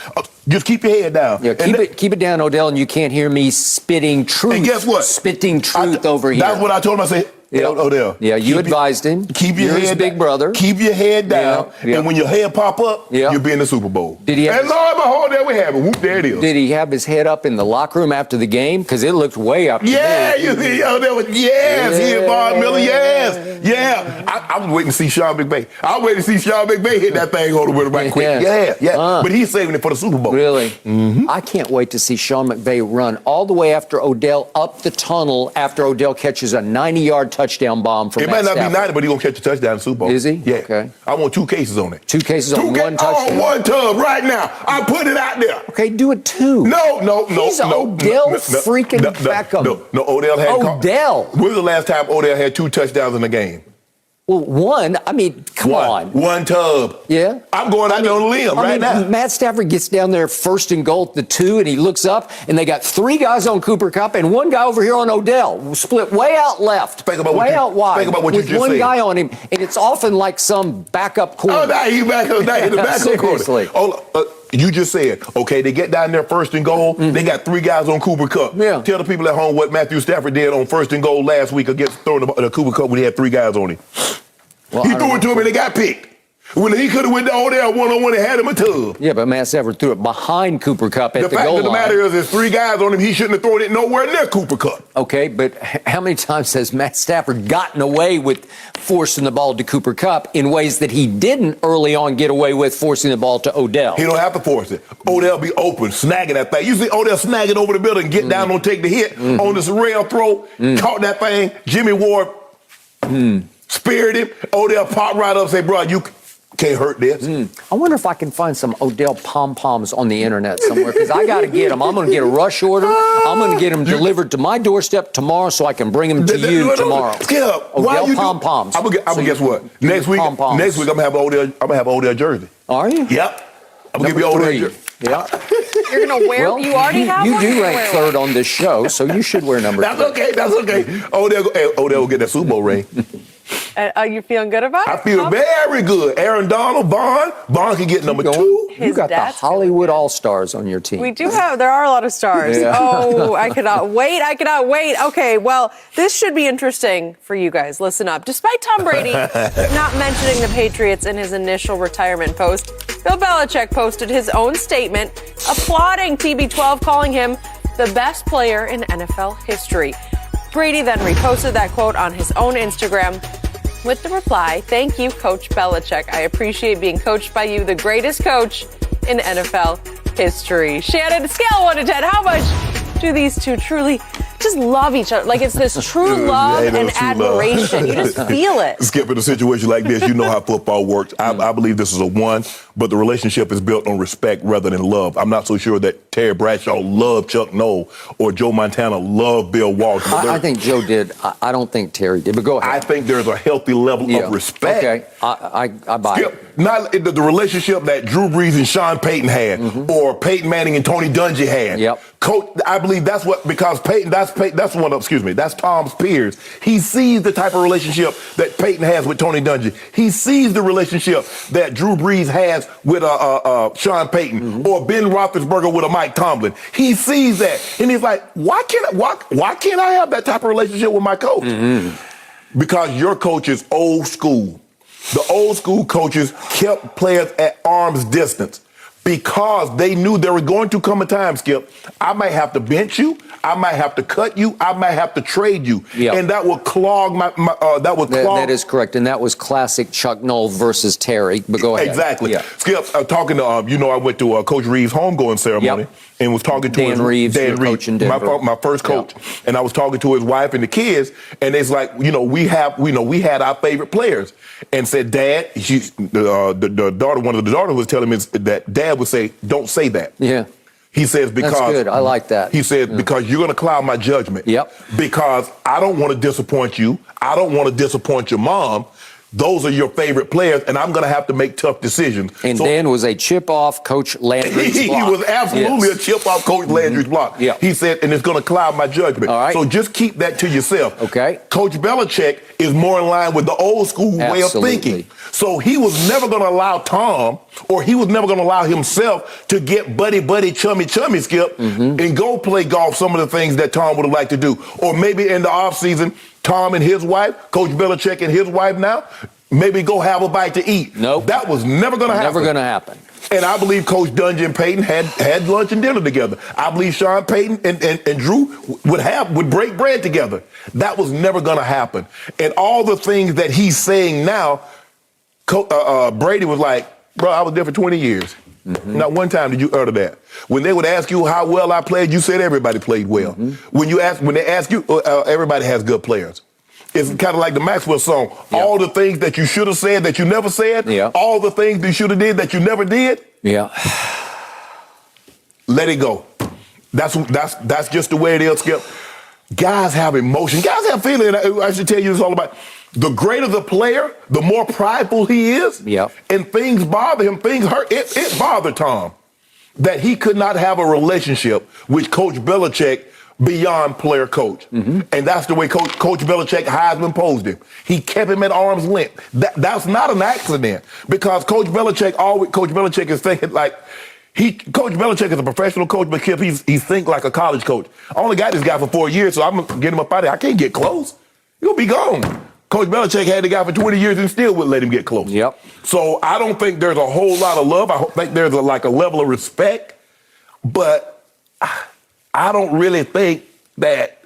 Just keep your head down. Yeah, keep it down, Odell, and you can't hear me spitting truth. And guess what? Spitting truth over here. That's what I told him. I said, Odell. Yeah, you advised him. Keep your You're head his big brother. Keep your head down. And when your head pop up, you'll be in the Super Bowl. Did he have and Lord, behold, there we have it. Whoop, there it is. Did he have his head up in the locker room after the game? Because it looked way up. Yeah, you see, Odell was, he hit Von Miller, I was waiting to see Sean McVay. I was waiting to see Sean McVay hit that thing over the right quick. But he's saving it for the Super Bowl. Really? I can't wait to see Sean McVay run all the way after Odell up the tunnel after Odell catches a 90-yard touchdown bomb from It might not be 90, but he's going to catch a touchdown in the Super Bowl. Is he? Yeah. Okay. I want 2 cases on it. 2 cases on one touchdown? On one tub right now. I put it out there. Okay, do it 2. No. He's Odell freaking Beckham. No, Odell had... Odell. When was the last time Odell had 2 touchdowns in a game? Well, one, I mean, come on. One tub. Yeah? I'm going out there on a limb right now. Matt Stafford gets down there 1st and goal at the 2, and he looks up, and they got 3 guys on Cooper Kupp and 1 guy over here on Odell, split way out left, out wide. Think about what you just said. With 1 guy on him, and it's often like some backup corner. Oh, now he's back in the backup Seriously. corner. You just said, okay, they get down there 1st and goal. They got 3 guys on Cooper Kupp. Yeah. Tell the people at home what Matthew Stafford did on 1st and goal last week against throwing the Cooper Kupp when he had 3 guys on him. Well, he threw it to him and they got picked. When he could have went down there one-on-one and had him a tub. Yeah, but Matt Stafford threw it behind Cooper Kupp at the goal line. The fact of the matter is there's 3 guys on him. He shouldn't have thrown it nowhere near Cooper Kupp. Okay, but how many times has Matt Stafford gotten away with forcing the ball to Cooper Kupp in ways that he didn't early on get away with forcing the ball to Odell? He don't have to force it. Odell be open, snagging that thing. You see Odell snagging over the building, get down, don't take the hit on this rail throw, caught that thing. Jimmy Ward speared him. Odell popped right up and said, bro, you can't hurt this. I wonder if I can find some Odell pom-poms on the internet somewhere, because I got to get them. I'm going to get a rush order. I'm going to get them delivered to my doorstep tomorrow so I can bring them to you tomorrow. Skip, Odell pom-poms. I'm gonna guess what? Next week I'm gonna have Odell jersey. Are you? Yep. I'm gonna give you Odell jersey. Yeah. You're going to wear, you already have you one? You do rank 3rd on this show, so you should wear number 3. That's okay. Odell will get that Super Bowl ring. Are you feeling good about it? I feel very good. Aaron Donald, Bond can get number 2. You got the Hollywood All-Stars on your team. We do there are a lot of stars. Yeah. Oh, I cannot wait. Okay, well, this should be interesting for you guys. Listen up. Despite Tom Brady not mentioning the Patriots in his initial retirement post, Bill Belichick posted his own statement applauding TB12, calling him the best player in NFL history. Brady then reposted that quote on his own Instagram with the reply, "Thank you, Coach Belichick. I appreciate being coached by you, the greatest coach in NFL history." Shannon, scale 1 to 10, how much do these two truly just love each other? Like, it's this true love and admiration. You just feel it. Skip, in a situation like this, you know how football works. I believe this is a 1, but the relationship is built on respect rather than love. I'm not so sure that Terry Bradshaw loved Chuck Noll or Joe Montana loved Bill Walsh. I think Joe did. I don't think Terry did, but go ahead. I think there's a healthy level of respect. Okay, I buy it. Not the relationship that Drew Brees and Sean Payton had, or Peyton Manning and Tony Dungy had. Yep. Coach, I believe that's what, because Peyton, that's That's Tom's peers. He sees the type of relationship that Peyton has with Tony Dungy. He sees the relationship that Drew Brees has with Sean Payton or Ben Roethlisberger with a Mike Tomlin. He sees that, and he's like, why can't I have that type of relationship with my coach? Because your coach is old school. The old school coaches kept players at arm's distance because they knew there was going to come a time, Skip, I might have to bench you, I might have to cut you, I might have to trade you. Yep. And that will clog That is correct, and that was classic Chuck Noll versus Terry, but go ahead. Exactly. Yeah. Skip, talking to, I went to Coach Reeves' homegoing ceremony. Yep. And was talking to Dan Reeves, coach in Denver. My first coach, and I was talking to his wife and the kids, and it's like, we had our favorite players, and said, Dad, the daughter, one of the daughters was telling me that Dad would say, don't say that. Yeah. He says, because that's good. I like that. He said, because you're going to cloud my judgment. Yep. Because I don't want to disappoint you. I don't want to disappoint your mom. Those are your favorite players, and I'm going to have to make tough decisions. And Dan was a chip-off Coach Landry's block. He was absolutely a chip-off Coach Landry's block. Yeah. He said, and it's going to cloud my judgment. All right. So just keep that to yourself. Okay. Coach Belichick is more in line with the old school way of thinking. So he was never going to allow Tom, or he was never going to allow himself to get buddy, chummy, Skip, and go play golf, some of the things that Tom would have liked to do. Or maybe in the offseason, Tom and his wife, Coach Belichick and his wife now, maybe go have a bite to eat. Nope. That was never going to happen. Never going to happen. And I believe Coach Dungy and Peyton had lunch and dinner together. I believe Sean Payton and Drew would break bread together. That was never going to happen. And all the things that he's saying now, Brady was like, bro, I was there for 20 years. Not one time did you utter that. When they would ask you how well I played, you said everybody played well. When they ask you, everybody has good players. It's kind of like the Maxwell song. Yeah. All the things that you should have said that you never said. Yeah. All the things you should have did that you never did. Yeah. Let it go. That's just the way it is, Skip. Guys have emotion. Guys have feeling. I should tell you this all about. The greater the player, the more prideful he is. Yeah. And things bother him. Things hurt. It bothered Tom that he could not have a relationship with Coach Belichick beyond player coach. And that's the way Coach Belichick Heisman posed him. He kept him at arm's length. That's not an accident, because Coach Belichick is thinking like, Coach Belichick is a professional coach, but he think like a college coach. I only got this guy for 4 years, so I'm going to get him up out of here. I can't get close. He'll be gone. Coach Belichick had the guy for 20 years and still wouldn't let him get close. Yep. So I don't think there's a whole lot of love. I think there's a level of respect, but I don't really think that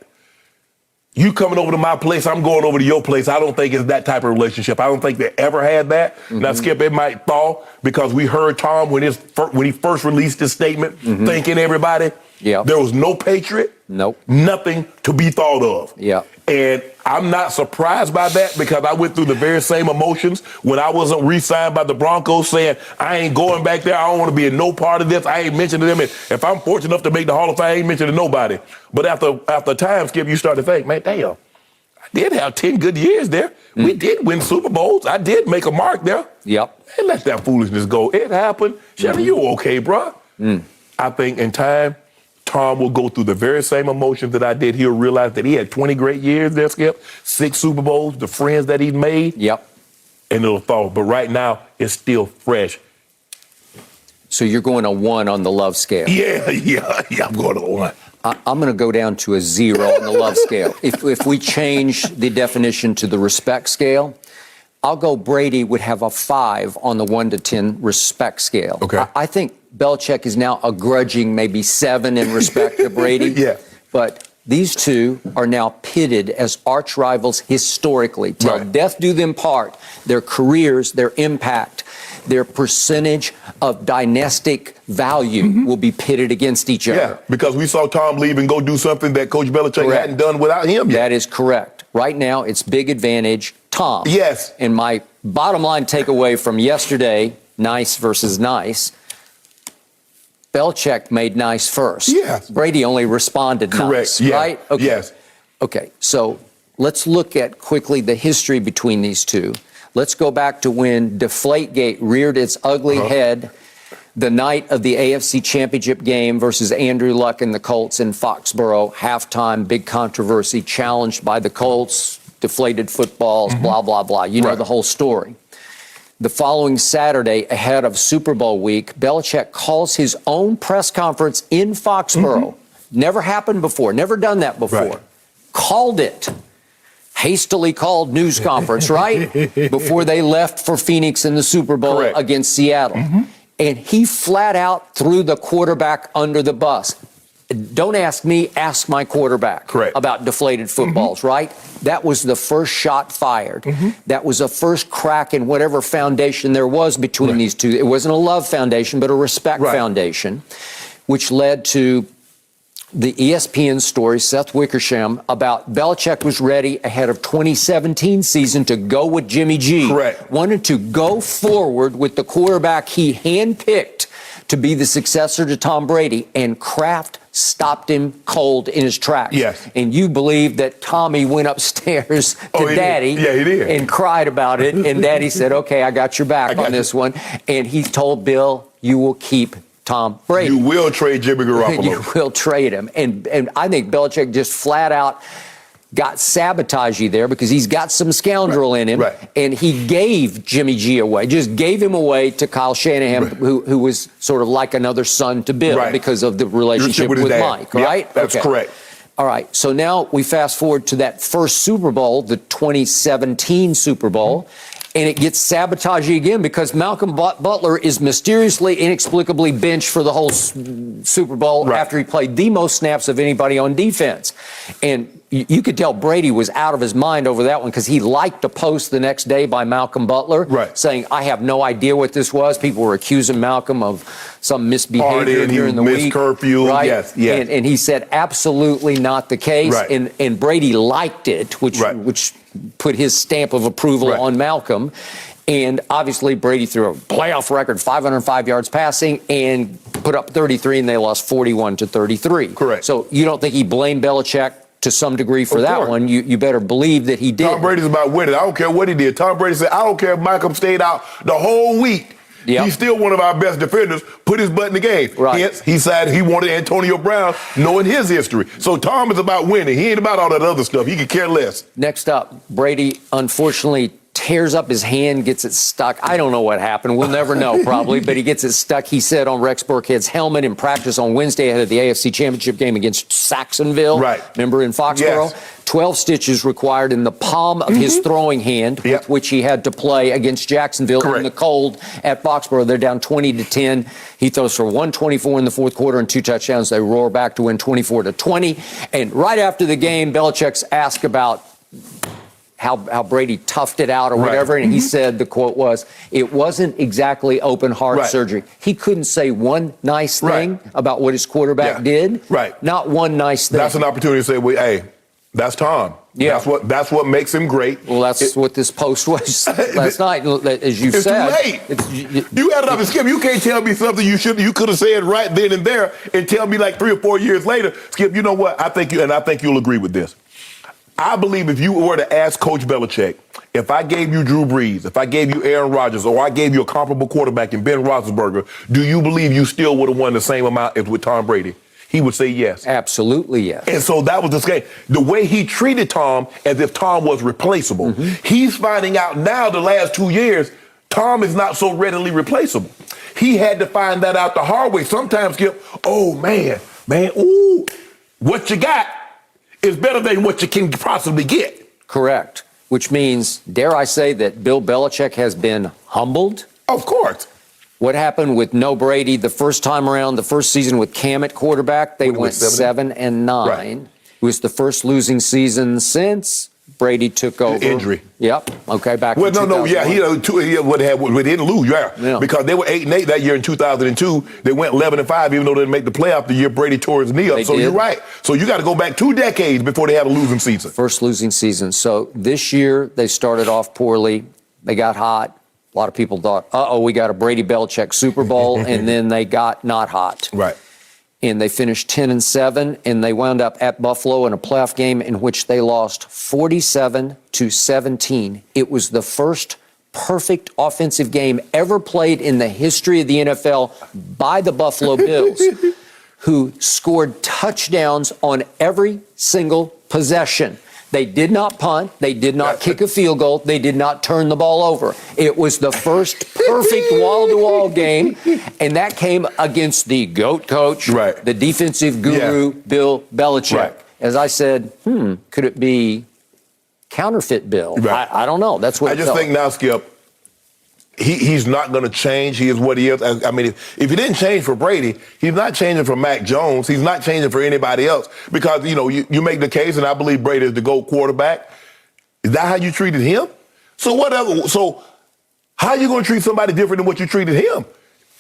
you coming over to my place, I'm going over to your place. I don't think it's that type of relationship. I don't think they ever had that. Now, Skip, it might thaw because we heard Tom when he first released his statement, thanking everybody. Yeah. There was no Patriot. Nope. Nothing to be thought of. Yeah. And I'm not surprised by that, because I went through the very same emotions when I wasn't re-signed by the Broncos, saying, I ain't going back there. I don't want to be in no part of this. I ain't mentioning them. And if I'm fortunate enough to make the Hall of Fame, I ain't mentioning nobody. But after time, Skip, you start to think, man, damn, I did have 10 good years there. We did win Super Bowls. I did make a mark there. Yep. And let that foolishness go. It happened. Shannon, you okay, bro? I think in time, Tom will go through the very same emotions that I did. He'll realize that he had 20 great years there, Skip, 6 Super Bowls, the friends that he's made. Yep. And it'll fall. But right now, it's still fresh. So you're going a 1 on the love scale. Yeah, I'm going to 1. I'm going to go down to a 0 on the love scale. If we change the definition to the respect scale, I'll go Brady would have a 5 on the 1 to 10 respect scale. Okay. I think Belichick is now a grudging maybe 7 in respect to Brady. Yeah. But these two are now pitted as arch rivals historically. Till death do them part. Their careers, their impact, their percentage of dynastic value will be pitted against each other. Yeah, because we saw Tom leave and go do something that Coach Belichick hadn't done without him yet. That is correct. Right now, it's big advantage Tom. Yes. And my bottom line takeaway from yesterday, nice versus nice, Belichick made nice first. Yes. Brady only responded nice, right? Okay. Yes. Okay, so let's look at quickly the history between these two. Let's go back to when Deflategate reared its ugly head The night of the AFC Championship game versus Andrew Luck and the Colts in Foxborough, halftime, big controversy, challenged by the Colts, deflated footballs, blah, blah, blah. You know the whole story. The following Saturday, ahead of Super Bowl week, Belichick calls his own press conference in Foxborough. Never happened before, never done that before. Right. Called it. Hastily called news conference, right? Before they left for Phoenix in the Super Bowl against Seattle. And he flat out threw the quarterback under the bus. Don't ask me, ask my quarterback about deflated footballs, right? That was the first shot fired. That was the first crack in whatever foundation there was between these two. It wasn't a love foundation, but a respect foundation, which led to the ESPN story, Seth Wickersham, about Belichick was ready ahead of 2017 season to go with Jimmy G. Wanted to go forward with the quarterback he handpicked to be the successor to Tom Brady, and Kraft stopped him cold in his tracks. And you believe that Tommy went upstairs to Daddy and cried about it, and Daddy said, okay, I got your back on this one. And he told Bill, you will keep Tom Brady. You will trade Jimmy Garoppolo. You will trade him. And I think Belichick just flat out got sabotagey there because he's got some scoundrel in him. And he gave Jimmy G away, just gave him away to Kyle Shanahan, who was sort of like another son to Bill because of the relationship with Mike, right? That's correct. All right, so now we fast forward to that first Super Bowl, the 2017 Super Bowl, and it gets sabotagey again because Malcolm Butler is mysteriously, inexplicably benched for the whole Super Bowl after he played the most snaps of anybody on defense. And you could tell Brady was out of his mind over that one because he liked a post the next day by Malcolm Butler saying, I have no idea what this was. People were accusing Malcolm of some misbehavior during the week. Curfew. And he said, absolutely not the case. And Brady liked it, which put his stamp of approval on Malcolm. And obviously Brady threw a playoff record, 505 yards passing, and put up 33, and they lost 41-33. So you don't think he blamed Belichick to some degree for that one? You better believe that he did. Tom Brady's about winning. I don't care what he did. Tom Brady said, I don't care if Malcolm stayed out the whole week. He's still one of our best defenders. Put his butt in the game. Hence, he said he wanted Antonio Brown, knowing his history. So Tom is about winning. He ain't about all that other stuff. He could care less. Next up, Brady, unfortunately, tears up his hand, gets it stuck. I don't know what happened. We'll never know, probably, but he gets it stuck, he said, on Rex Burkhead's helmet in practice on Wednesday ahead of the AFC Championship game against Saxonville. Remember, in Foxborough? 12 stitches required in the palm of his throwing hand, with which he had to play against Jacksonville in the cold at Foxborough. They're down 20-10. He throws for 124 in the fourth quarter and 2 touchdowns. They roar back to win 24-20. And right after the game, Belichick's asked about how Brady toughed it out or whatever, and he said, the quote was, it wasn't exactly open heart surgery. He couldn't say one nice thing about what his quarterback did. Not one nice thing. That's an opportunity to say, well, hey, that's Tom. That's what makes him great. Well, that's what this post was last night, as you said. It's too late. You had it up and Skip. You can't tell me something you could have said right then and there and tell me like 3 or 4 years later, Skip, you know what? I think you'll agree with this. I believe if you were to ask Coach Belichick, if I gave you Drew Brees, if I gave you Aaron Rodgers, or I gave you a comparable quarterback in Ben Roethlisberger, do you believe you still would have won the same amount as with Tom Brady? He would say yes. Absolutely yes. And so that was the game. The way he treated Tom as if Tom was replaceable. He's finding out now the last 2 years, Tom is not so readily replaceable. He had to find that out the hard way. Sometimes, Skip, oh, man, ooh, what you got is better than what you can possibly get. Correct. Which means, dare I say, that Bill Belichick has been humbled? Of course. What happened with no Brady the first time around, the first season with Cam at quarterback? They went 7-9. It was the first losing season since Brady took over. The injury. Yep. Okay, back in 2001. He didn't lose, because they were 8-8 that year in 2002. They went 11-5, even though they didn't make the playoff the year Brady tore his knee up. So you're right. So you got to go back 2 decades before they had a losing season. First losing season. So this year they started off poorly. They got hot. A lot of people thought, we got a Brady-Belichick Super Bowl, and then they got not hot. And they finished 10-7, and they wound up at Buffalo in a playoff game in which they lost 47-17. It was the first perfect offensive game ever played in the history of the NFL by the Buffalo Bills, who scored touchdowns on every single possession. They did not punt. They did not kick a field goal. They did not turn the ball over. It was the first perfect wall-to-wall game, and that came against the GOAT coach, the defensive guru, Bill Belichick. As I said, could it be counterfeit Bill? I don't know. That's what I just think now, Skip, he's not going to change. He is what he is. I mean, if he didn't change for Brady, he's not changing for Mac Jones. He's not changing for anybody else. Because, you know, you make the case, and I believe Brady is the GOAT quarterback. Is that how you treated him? So whatever. So how are you going to treat somebody different than what you treated him?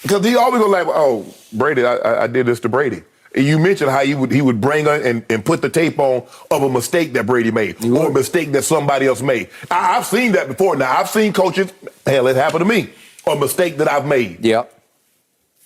Because he always going to like, oh, Brady, I did this to Brady. And you mentioned how he would bring and put the tape on of a mistake that Brady made or a mistake that somebody else made. I've seen that before. Now, I've seen coaches, hell, it happened to me, a mistake that I've made.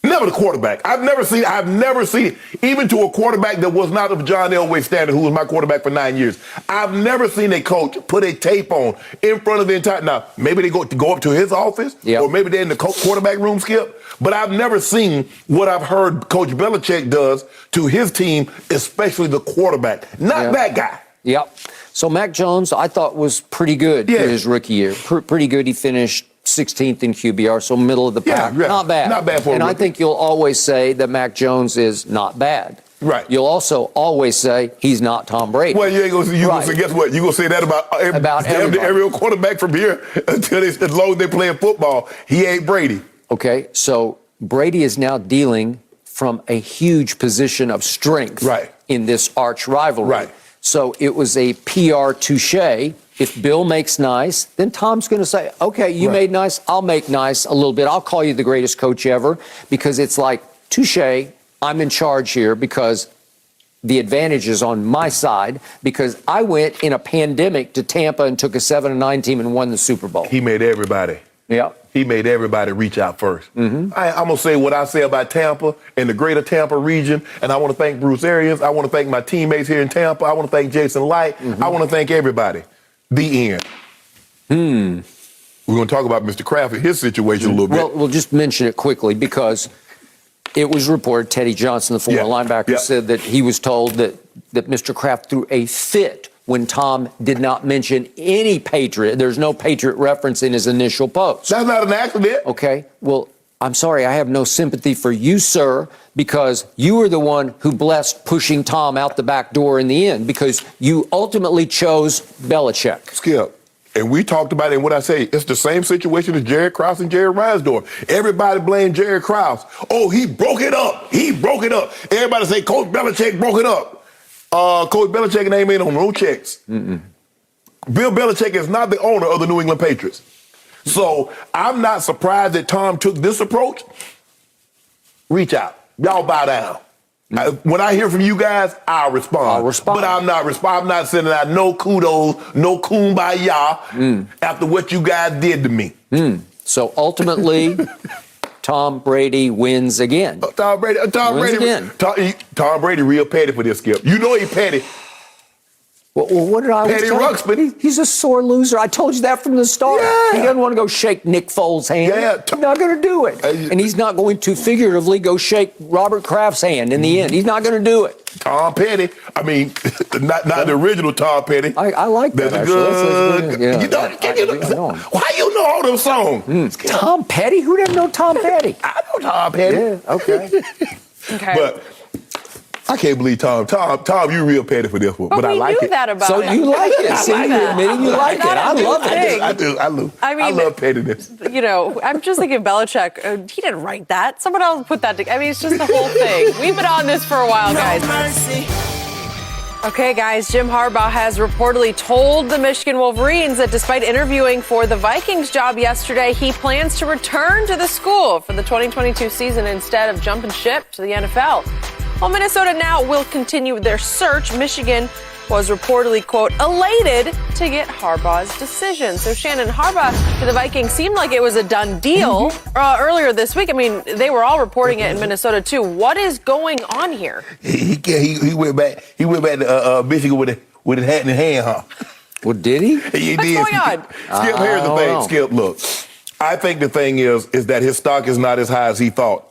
Never the quarterback. I've never seen it, even to a quarterback that was not of John Elway standard, who was my quarterback for 9 years. I've never seen a coach put a tape on in front of the entire. Now, maybe they go up to his office, or maybe they're in the quarterback room, Skip. But I've never seen what I've heard Coach Belichick does to his team, especially the quarterback. Not that guy. So Mac Jones, I thought, was pretty good for his rookie year. Pretty good. He finished 16th in QBR, so middle of the pack. Not bad. Not bad for him. And I think you'll always say that Mac Jones is not bad. You'll also always say he's not Tom Brady. Well, you ain't gonna say, guess what? You're going to say that about every quarterback from here until as long as they're playing football. He ain't Brady. Okay, so Brady is now dealing from a huge position of strength in this arch rivalry. So it was a PR touche. If Bill makes nice, then Tom's going to say, okay, you made nice, I'll make nice a little bit. I'll call you the greatest coach ever, because it's like, touche, I'm in charge here because the advantage is on my side, because I went in a pandemic to Tampa and took a 7-9 team and won the Super Bowl. He made everybody. He made everybody reach out first. I'm going to say what I say about Tampa and the greater Tampa region, and I want to thank Bruce Arians. I want to thank my teammates here in Tampa. I want to thank Jason Light. I want to thank everybody. The end. We're going to talk about Mr. Kraft and his situation a little bit. Well, we'll just mention it quickly because it was reported Teddy Johnson, the former linebacker, said that he was told that Mr. Kraft threw a fit when Tom did not mention any Patriot. There's no Patriot reference in his initial post. That's not an accident. Okay. Well, I'm sorry, I have no sympathy for you, sir, because you were the one who blessed pushing Tom out the back door in the end, because you ultimately chose Belichick. Skip, and we talked about it, and what I say, it's the same situation as Jerry Krause and Jerry Reinsdorf. Everybody blamed Jerry Krause. Oh, he broke it up. He broke it up. Everybody say Coach Belichick broke it up. Coach Belichick name ain't on no checks. Bill Belichick is not the owner of the New England Patriots. So I'm not surprised that Tom took this approach. Reach out. Y'all bow down. When I hear from you guys, I'll respond. But I'm not sending out no kudos, no kumbaya after what you guys did to me. So ultimately, Tom Brady wins again. Tom Brady real petty for this, Skip. You know he petty. Well, what did I always tell Ruxpin. He's a sore loser. I told you that from the start. He doesn't want to go shake Nick Foles' hand. He's not going to do it. And he's not going to figuratively go shake Robert Kraft's hand in the end. He's not going to do it. Tom Petty. I mean, not the original Tom Petty. I like that. That's good. Why you know all those songs? Tom Petty? Who doesn't know Tom Petty? I know Tom Petty. Yeah, okay. But I can't believe Tom, you real petty for this one. But I like it. That about so him. you like it. See, you're admitting you like it. I love it. I do. I love pettiness. You know, I'm just thinking Belichick, he didn't write that. Someone else put that together. I mean, it's just the whole thing. We've been on this for a while, guys. Okay, guys, Jim Harbaugh has reportedly told the Michigan Wolverines that despite interviewing for the Vikings job yesterday, he plans to return to the school for the 2022 season instead of jumping ship to the NFL. Well, Minnesota now will continue their search. Michigan was reportedly, quote, elated to get Harbaugh's decision. So, Shannon, Harbaugh to the Vikings seemed like it was a done deal earlier this week. I mean, they were all reporting it in Minnesota, too. What is going on here? He went back to Michigan with his hat in his hand, huh? Well, did he? He What's did. going on? Skip, here's the thing. Skip, look. I think the thing is that his stock is not as high as he thought.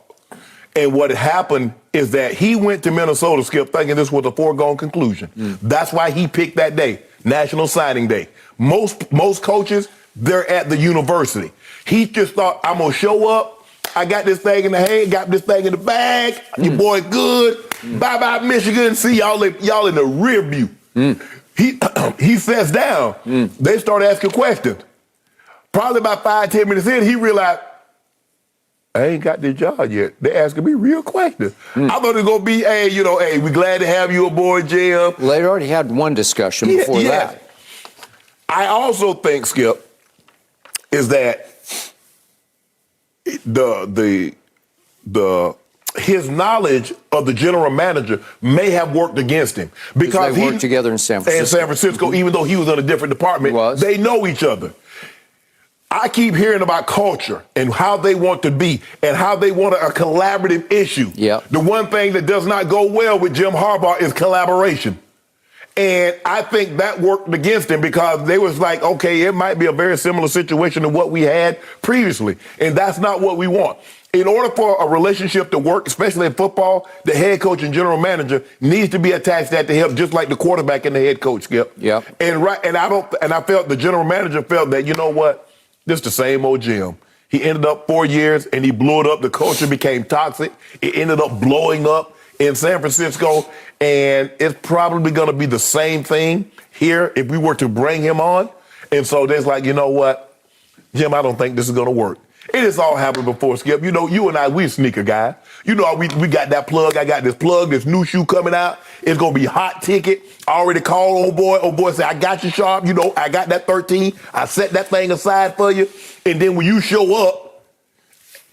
And what happened is that he went to Minnesota, Skip, thinking this was a foregone conclusion. That's why he picked that day, National Signing Day. Most coaches, they're at the university. He just thought, I'm going to show up. I got this thing in the hand, got this thing in the bag. Your boy good. Bye-bye, Michigan. See y'all in the rear view. He sits down. They start asking questions. Probably about 5-10 minutes in, he realized, I ain't got this job yet. They asking me real questions. I thought it was going to be, hey, we glad to have you aboard, Jim. Well, they already had one discussion before that. I also think, Skip, is that his knowledge of the general manager may have worked against him because they worked together in San Francisco. Even though he was in a different department, they know each other. I keep hearing about culture and how they want to be and how they want a collaborative issue. The one thing that does not go well with Jim Harbaugh is collaboration. And I think that worked against him because they was like, okay, it might be a very similar situation to what we had previously. And that's not what we want. In order for a relationship to work, especially in football, the head coach and general manager needs to be attached at the hip, just like the quarterback and the head coach, Skip. And I felt the general manager felt that, you know what? This is the same old Jim. He ended up 4 years and he blew it up. The culture became toxic. It ended up blowing up in San Francisco. And it's probably going to be the same thing here if we were to bring him on. And so there's like, you know what, Jim, I don't think this is going to work. It has all happened before, Skip. You know, you and I, we sneaker guys. You know, we got that plug. I got this plug, this new shoe coming out. It's going to be hot ticket. I already called old boy. Old boy said, I got you, Sharpe. You know, I got that 13. I set that thing aside for you. And then when you show up,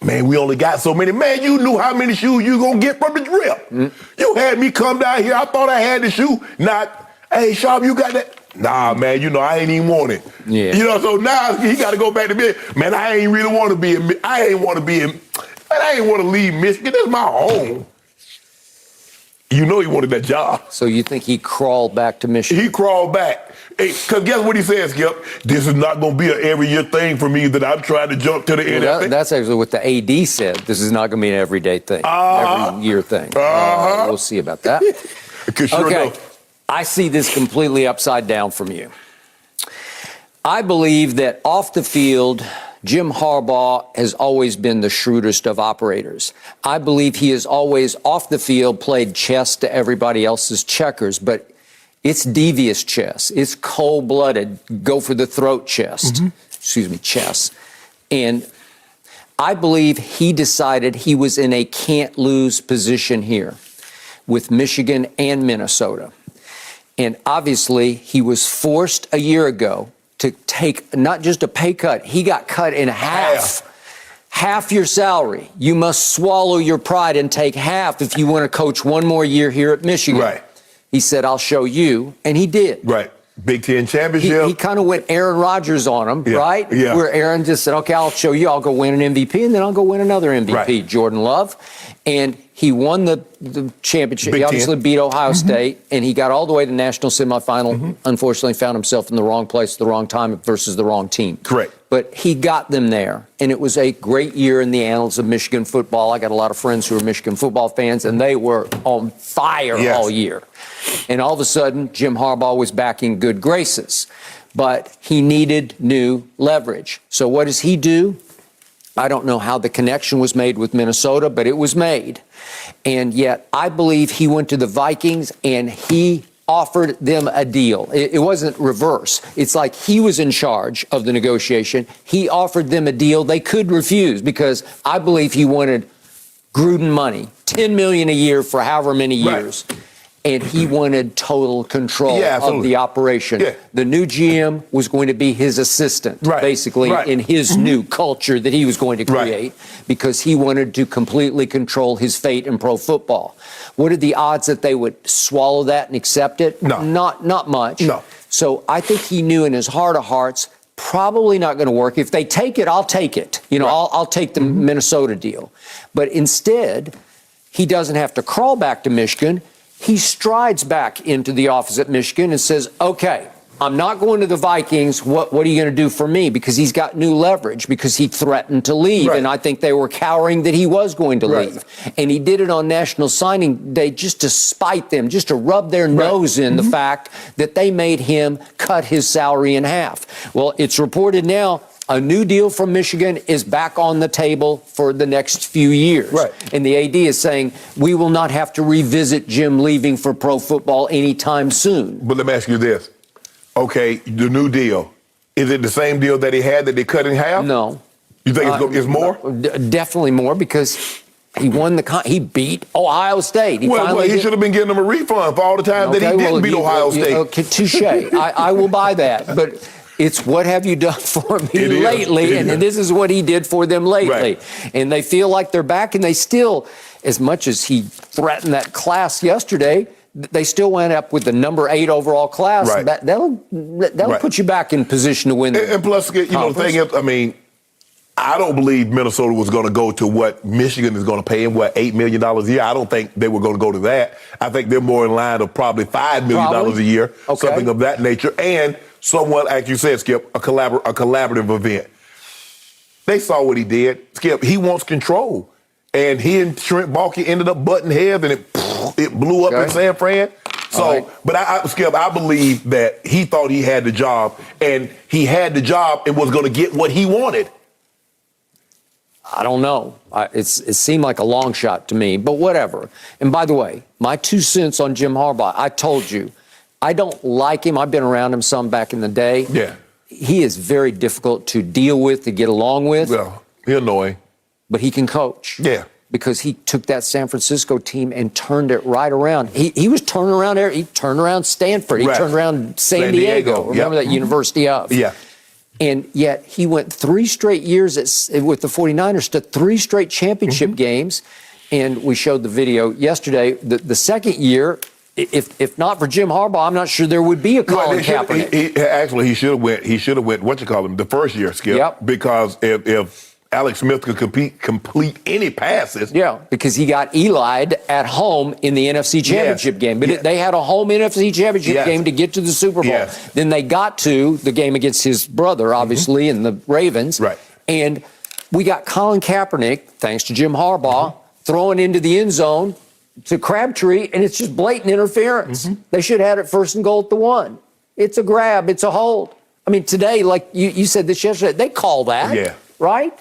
man, we only got so many. Man, you knew how many shoes you going to get from the drip. You had me come down here. I thought I had the shoe. Not, hey, Sharpe, you got that? Nah, man, you know, I ain't even want it. You know, so now he got to go back to bed. Man, I ain't really want to be in, I ain't want to leave Michigan. That's my home. You know he wanted that job. So you think he crawled back to Michigan? He crawled back. Because guess what he said, Skip? This is not going to be an every year thing for me that I'm trying to jump to the NFL. That's actually what the AD said. This is not going to be an everyday thing, every year thing. We'll see about that. Okay. I see this completely upside down from you. I believe that off the field, Jim Harbaugh has always been the shrewdest of operators. I believe he has always, off the field, played chess to everybody else's checkers, but it's devious chess. It's cold-blooded, go-for-the-throat chess. Chess. And I believe he decided he was in a can't-lose position here with Michigan and Minnesota. And obviously, he was forced a year ago to take not just a pay cut, he got cut in half. Half your salary. You must swallow your pride and take half if you want to coach one more year here at Michigan. He said, I'll show you. And he did. Big Ten championship. He kind of went Aaron Rodgers on him, right? Where Aaron just said, okay, I'll show you. I'll go win an MVP, and then I'll go win another MVP, Jordan Love. And he won the championship. He obviously beat Ohio State, and he got all the way to the national semifinal. Unfortunately, found himself in the wrong place at the wrong time versus the wrong team. But he got them there, and it was a great year in the annals of Michigan football. I got a lot of friends who are Michigan football fans, and they were on fire all year. And all of a sudden, Jim Harbaugh was back in good graces. But he needed new leverage. So what does he do? I don't know how the connection was made with Minnesota, but it was made. And yet I believe he went to the Vikings and he offered them a deal. It wasn't reverse. It's like he was in charge of the negotiation. He offered them a deal they could refuse because I believe he wanted Gruden money, $10 million a year for however many years. And he wanted total control of the operation. The new GM was going to be his assistant, basically, in his new culture that he was going to create because he wanted to completely control his fate in pro football. What are the odds that they would swallow that and accept it? Not much. So I think he knew in his heart of hearts, probably not going to work. If they take it, I'll take it. You know, I'll take the Minnesota deal. But instead, he doesn't have to crawl back to Michigan. He strides back into the office at Michigan and says, okay, I'm not going to the Vikings. What are you going to do for me? Because he's got new leverage, because he threatened to leave. Right. And I think they were cowering that he was going to Right. leave. And he did it on National Signing Day just to spite them, just to rub their nose in the fact that they made him cut his salary in half. Well, it's reported now a new deal from Michigan is back on the table for the next few years. Right. And the AD is saying we will not have to revisit Jim leaving for pro football anytime soon. But let me ask you this. Okay, the new deal. Is it the same deal that he had that they cut in half? No. You think it's more? Definitely more, because he won he beat Ohio State. He should have been getting them a refund for all the time that he didn't beat Ohio State. Touche. I will buy that. But it's what have you done for me lately? And this is what he did for them lately. Right. And they feel like they're back, and they still, as much as he threatened that class yesterday, they still went up with the number 8 overall class. Right. That'll put you back in position to win. And plus, the thing is, I mean, I don't believe Minnesota was going to go to what Michigan is going to pay him, $8 million a year. I don't think they were going to go to that. I think they're more in line of probably $5 million a year, something of that nature. And somewhat, like you said, Skip, a collaborative event. They saw what he did. Skip, he wants control. And he and Trent Baalke ended up butting heads, and it blew up in San Fran. So, but Skip, I believe that he thought he had the job, and he had the job and was going to get what he wanted. I don't know. It seemed like a long shot to me, but whatever. And by the way, my 2 cents on Jim Harbaugh, I told you, I don't like him. I've been around him some back in the day. Yeah. He is very difficult to deal with, to get along with. Well, he's annoying. But he can coach. Yeah. Because he took that San Francisco team and turned it right around. He was turning around there. He turned around Stanford. He turned around San Diego. Remember that University of? Yeah. And yet he went 3 straight years with the 49ers to 3 straight championship games. And we showed the video yesterday. The second year, if not for Jim Harbaugh, I'm not sure there would be a Colin Kaepernick. He should have went, the first year, Skip. Yep. Because if Alex Smith could complete any passes. Yeah, because he got Eli'd at home in the NFC Championship game. But they had a home NFC Championship game to get to the Super Bowl. Yes. Then they got to the game against his brother, obviously, and the Ravens. Right. And we got Colin Kaepernick, thanks to Jim Harbaugh, throwing into the end zone to Crabtree, and it's just blatant interference. They should have had it 1st and goal at the 1. It's a grab. It's a hold. I mean, today, like you said this yesterday, they call that. Yeah. Right?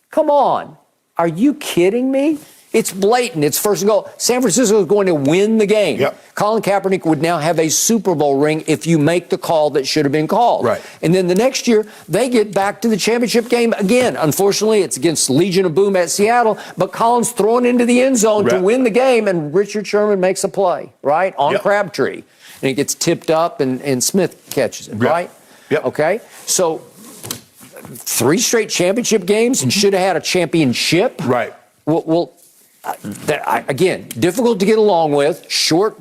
Come on. Are you kidding me? It's blatant. It's 1st and goal. San Francisco is going to win the game. Yep. Colin Kaepernick would now have a Super Bowl ring if you make the call that should have been called. Right. And then the next year, they get back to the championship game again. Unfortunately, it's against Legion of Boom at Seattle, but Colin's thrown into the end zone to win the game, and Richard Sherman makes a play, right, on Crabtree. And it gets tipped up, and Smith catches it, right? Yep. Okay? So 3 straight championship games and should have had a championship. Right. Well, again, difficult to get along with, short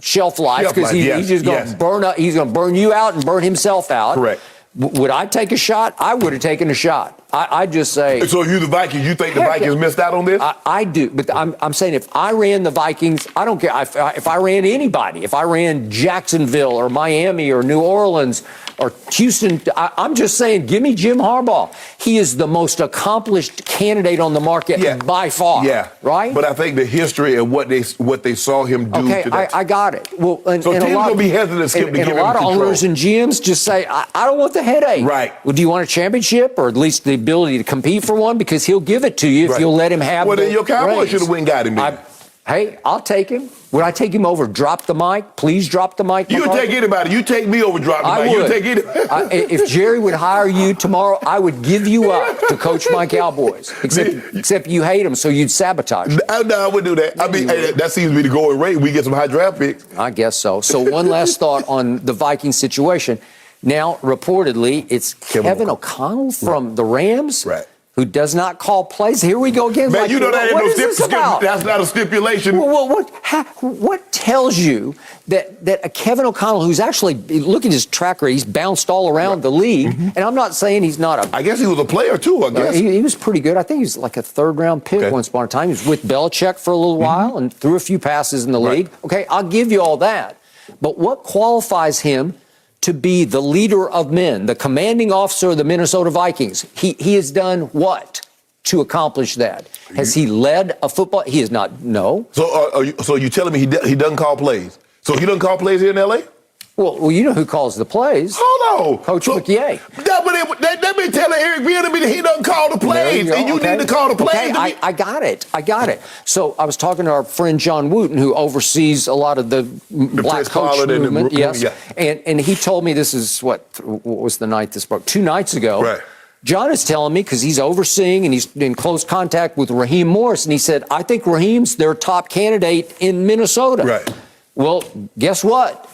shelf life, because he's just going to burn up. He's going to burn you out and burn himself out. Correct. Would I take a shot? I would have taken a shot. I just say. So you the Vikings, you think the Vikings missed out on this? I do, but I'm saying if I ran the Vikings, I don't care. If I ran anybody, if I ran Jacksonville or Miami or New Orleans or Houston, I'm just saying, give me Jim Harbaugh. He is the most accomplished candidate on the market by far. Yeah. Right? But I think the history of what they saw him do today. I got it. Well, and so teams will be hesitant, Skip, to give him a lot of control. owners and GMs just say, I don't want the headache. Right. Well, do you want a championship or at least the ability to compete for one? Because he'll give it to you if you'll let him have Well, the then your Cowboys should have went and got him then. Hey, I'll take him. Would I take him over? Drop the mic. Please drop the mic. You would take anybody. You take me over drop the mic. You take anybody. If Jerry would hire you tomorrow, I would give you up to coach my Cowboys. Except you hate them, so you'd sabotage them. No, I wouldn't do that. I mean, that seems to be the going rate. We get some high draft picks. I guess so. So one last thought on the Vikings situation. Now, reportedly, it's Kevin O'Connell from the Rams. Right. Who does not call plays. Here we go again. Man, you know that ain't no stipulation. That's not a stipulation. Well, what tells you that a Kevin O'Connell, who's actually, look at his track record, he's bounced all around the league, and I'm not saying he's not a... I guess he was a player, too, I guess. He was pretty good. I think he was like a 3rd-round pick once upon a time. He was with Belichick for a little while and threw a few passes in the league. Okay, I'll give you all that. But what qualifies him to be the leader of men, the commanding officer of the Minnesota Vikings. He has done what to accomplish that? Has he led a football? He has not. No. So you telling me he doesn't call plays? So he doesn't call plays here in L.A.? Well, you know who calls the plays? Hold on. Coach McYay. That be telling Eric Bieniemy that he doesn't call the plays, and you need to call the plays. Okay, I got it. So I was talking to our friend John Wooten, who oversees a lot of the black coach movement. Yes, and he told me this is what was the night this broke? 2 nights ago. Right. John is telling me, because he's overseeing and he's in close contact with Raheem Morris, and he said, I think Raheem's their top candidate in Minnesota. Right. Well, guess what?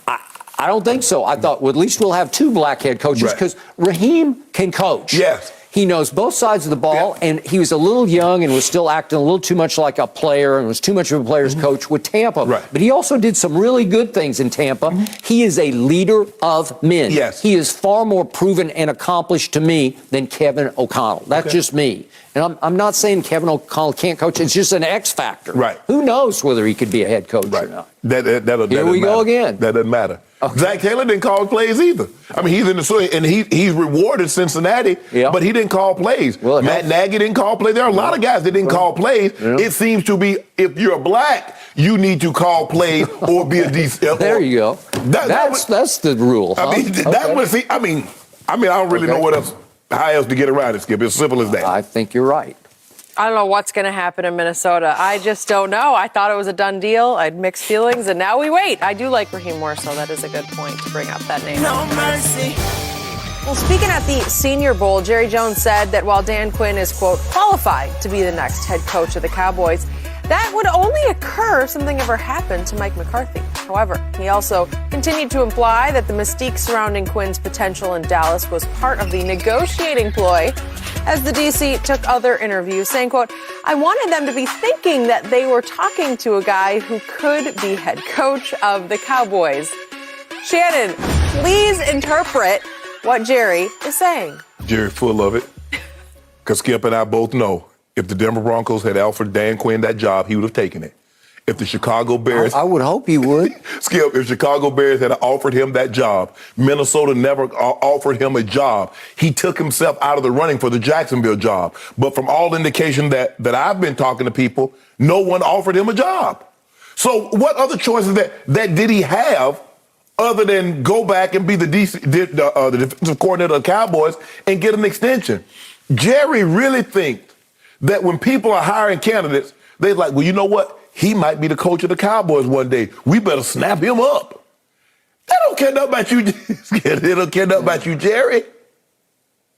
I don't think so. I thought, well, at least we'll have 2 black head coaches, because Raheem can coach. Yes. He knows both sides of the ball, and he was a little young and was still acting a little too much like a player and was too much of a player's coach with Tampa. Right. But he also did some really good things in Tampa. He is a leader of men. Yes. He is far more proven and accomplished to me than Kevin O'Connell. That's just me. And I'm not saying Kevin O'Connell can't coach. It's just an X factor. Right. Who knows whether he could be a head coach or not? Here we go again. That doesn't matter. Okay. Zach Taylor didn't call plays either. I mean, he's in the and he's rewarded Cincinnati, but he didn't call plays. Well, Matt Nagy didn't call plays. There are a lot of guys that didn't call plays. Yeah. It seems to be, if you're black, you need to call plays or be a decent. There you go. That's the rule. Huh? I mean, that was. I mean, I don't really know how else to get around it, Skip. It's simple as that. I think you're right. I don't know what's going to happen in Minnesota. I just don't know. I thought it was a done deal. I had mixed feelings, and now we wait. I do like Raheem Morris, so that is a good point to bring up that name. No mercy. Well, speaking at the Senior Bowl, Jerry Jones said that while Dan Quinn is, quote, qualified to be the next head coach of the Cowboys, that would only occur if something ever happened to Mike McCarthy. However, he also continued to imply that the mystique surrounding Quinn's potential in Dallas was part of the negotiating ploy as the DC took other interviews, saying, quote, I wanted them to be thinking that they were talking to a guy who could be head coach of the Cowboys. Shannon, please interpret what Jerry is saying. Jerry full of it. Because Skip and I both know if the Denver Broncos had offered Dan Quinn that job, he would have taken it. If the Chicago Bears... I would hope he would. Skip, if Chicago Bears had offered him that job, Minnesota never offered him a job. He took himself out of the running for the Jacksonville job. But from all indication that I've been talking to people, no one offered him a job. So what other choices that did he have other than go back and be the defensive coordinator of the Cowboys and get an extension? Jerry really thinks that when people are hiring candidates, they're like, well, you know what? He might be the coach of the Cowboys one day. We better snap him up. They don't care nothing about you. They don't care nothing about you, Jerry.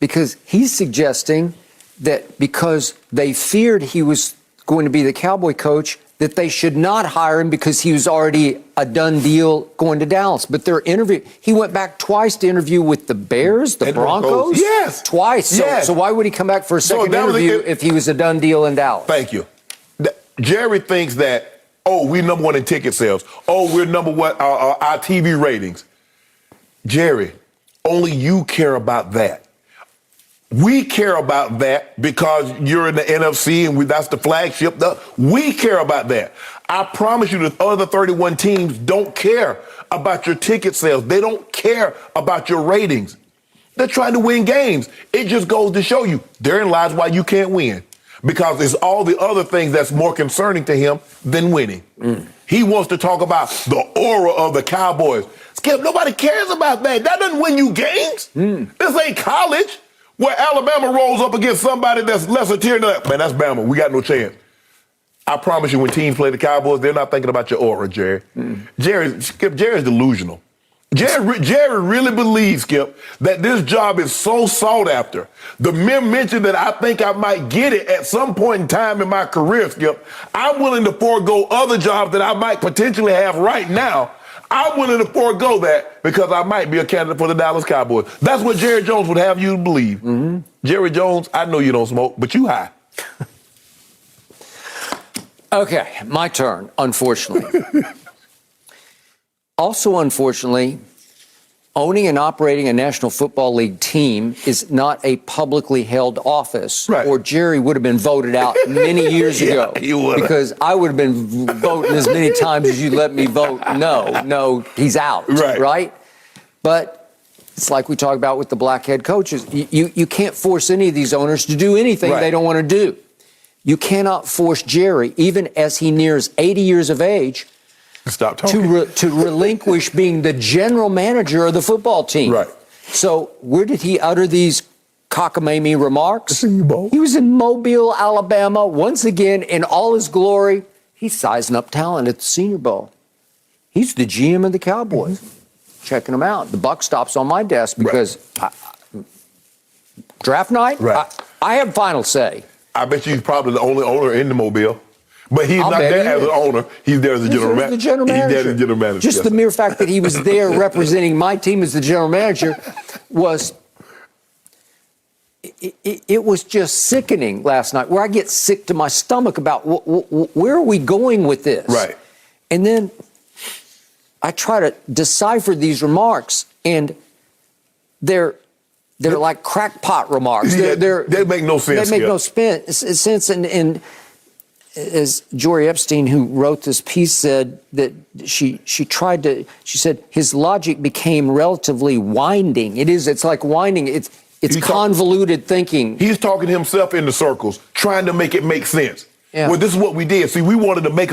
Because he's suggesting that because they feared he was going to be the Cowboy coach, that they should not hire him because he was already a done deal going to Dallas. But he went back twice to interview with the Bears, the Broncos? Yes. Twice. Yes. So why would he come back for a second interview if he was a done deal in Dallas? Thank you. Jerry thinks that, we're number one in ticket sales. We're number one, our TV ratings. Jerry, only you care about that. We care about that because you're in the NFC and that's the flagship. We care about that. I promise you the other 31 teams don't care about your ticket sales. They don't care about your ratings. They're trying to win games. It just goes to show you, therein lies why you can't win. Because it's all the other things that's more concerning to him than winning. He wants to talk about the aura of the Cowboys. Skip, nobody cares about that. That doesn't win you games. This ain't college where Alabama rolls up against somebody that's lesser tier than that. Man, that's Bama. We got no chance. I promise you, when teams play the Cowboys, they're not thinking about your aura, Jerry. Jerry's delusional. Jerry really believes, Skip, that this job is so sought after. The mere mention that I think I might get it at some point in time in my career, Skip, I'm willing to forego other jobs that I might potentially have right now. I'm willing to forego that because I might be a candidate for the Dallas Cowboys. That's what Jerry Jones would have you to believe. Jerry Jones, I know you don't smoke, but you high. Okay, my turn, unfortunately. Also, unfortunately, owning and operating a National Football League team is not a publicly held office, or Jerry would have been voted out many years ago. Because I would have been voting as many times as you let me vote. No, he's out, right? But It's like we talk about with the black head coaches. You can't force any of these owners to do anything they don't want to do. You cannot force Jerry, even as he nears 80 years of age, stop talking. to relinquish being the general manager of the football team. Right. So where did he utter these cockamamie remarks? The Senior Bowl. He was in Mobile, Alabama, once again in all his glory. He's sizing up talent at the Senior Bowl. He's the GM of the Cowboys. Checking them out. The buck stops on my desk because draft night, I have final say. I bet you he's probably the only owner in the Mobile. But he's not there as an owner. He's there as a general manager. He's there as a general manager. Just the mere fact that he was there representing my team as the general manager was... It was just sickening last night, where I get sick to my stomach about where are we going with this? Right. And then I try to decipher these remarks, and they're like crackpot remarks. They make no sense. They make no sense. And as Jory Epstein, who wrote this piece, said that she said his logic became relatively winding. It's like winding. It's convoluted thinking. He's talking himself into circles, trying to make it make sense. Yeah. Well, this is what we did. See, we wanted to make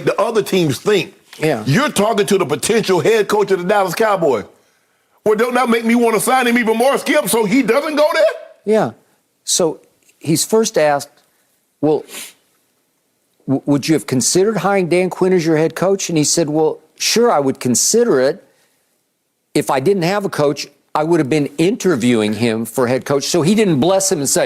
the other teams think. Yeah. You're talking to the potential head coach of the Dallas Cowboys. Well, don't that make me want to sign him even more, Skip, so he doesn't go there? Yeah. So he's first asked, well, would you have considered hiring Dan Quinn as your head coach? And he said, well, sure, I would consider it. If I didn't have a coach, I would have been interviewing him for head coach. So he didn't bless him and say,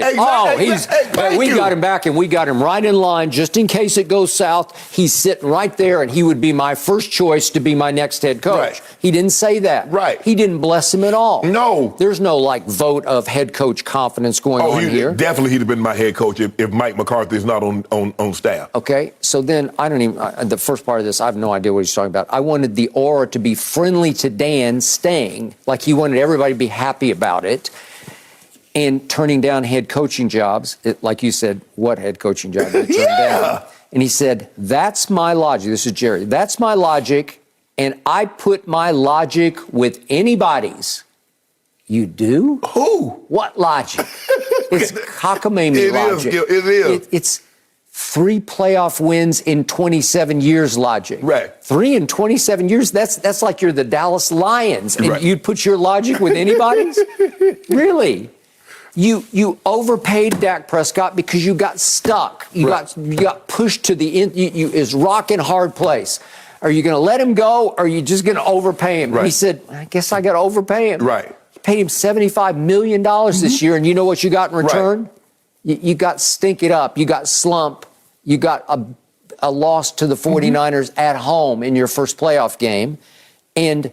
we got him back and we got him right in line just in case it goes south. He's sitting right there and he would be my first choice to be my next head coach. Right. He didn't say that. Right. He didn't bless him at all. No. There's no vote of head coach confidence going on here. Definitely he'd have been my head coach if Mike McCarthy's not on staff. Okay. So then the first part of this, I have no idea what he's talking about. I wanted the aura to be friendly to Dan staying, like he wanted everybody to be happy about it, and turning down head coaching jobs. Like you said, what head coaching job did he turn down? And he said, that's my logic. This is Jerry. That's my logic, and I put my logic with anybody's. You do? Who? What logic? It's cockamamie logic. It is. It's 3 playoff wins in 27 years logic. Right. 3 in 27 years, that's like you're the Dallas Lions, and you'd put your logic with anybody's? Really? You overpaid Dak Prescott because you got stuck. You got pushed to the end. Is rock in hard place. Are you going to let him go, or are you just going to overpay him? Right. He said, I guess I got to overpay him. Right. You paid him $75 million this year, and you know what you got in return? Right. You got stink it up. You got slump. You got a loss to the 49ers at home in your first playoff game. And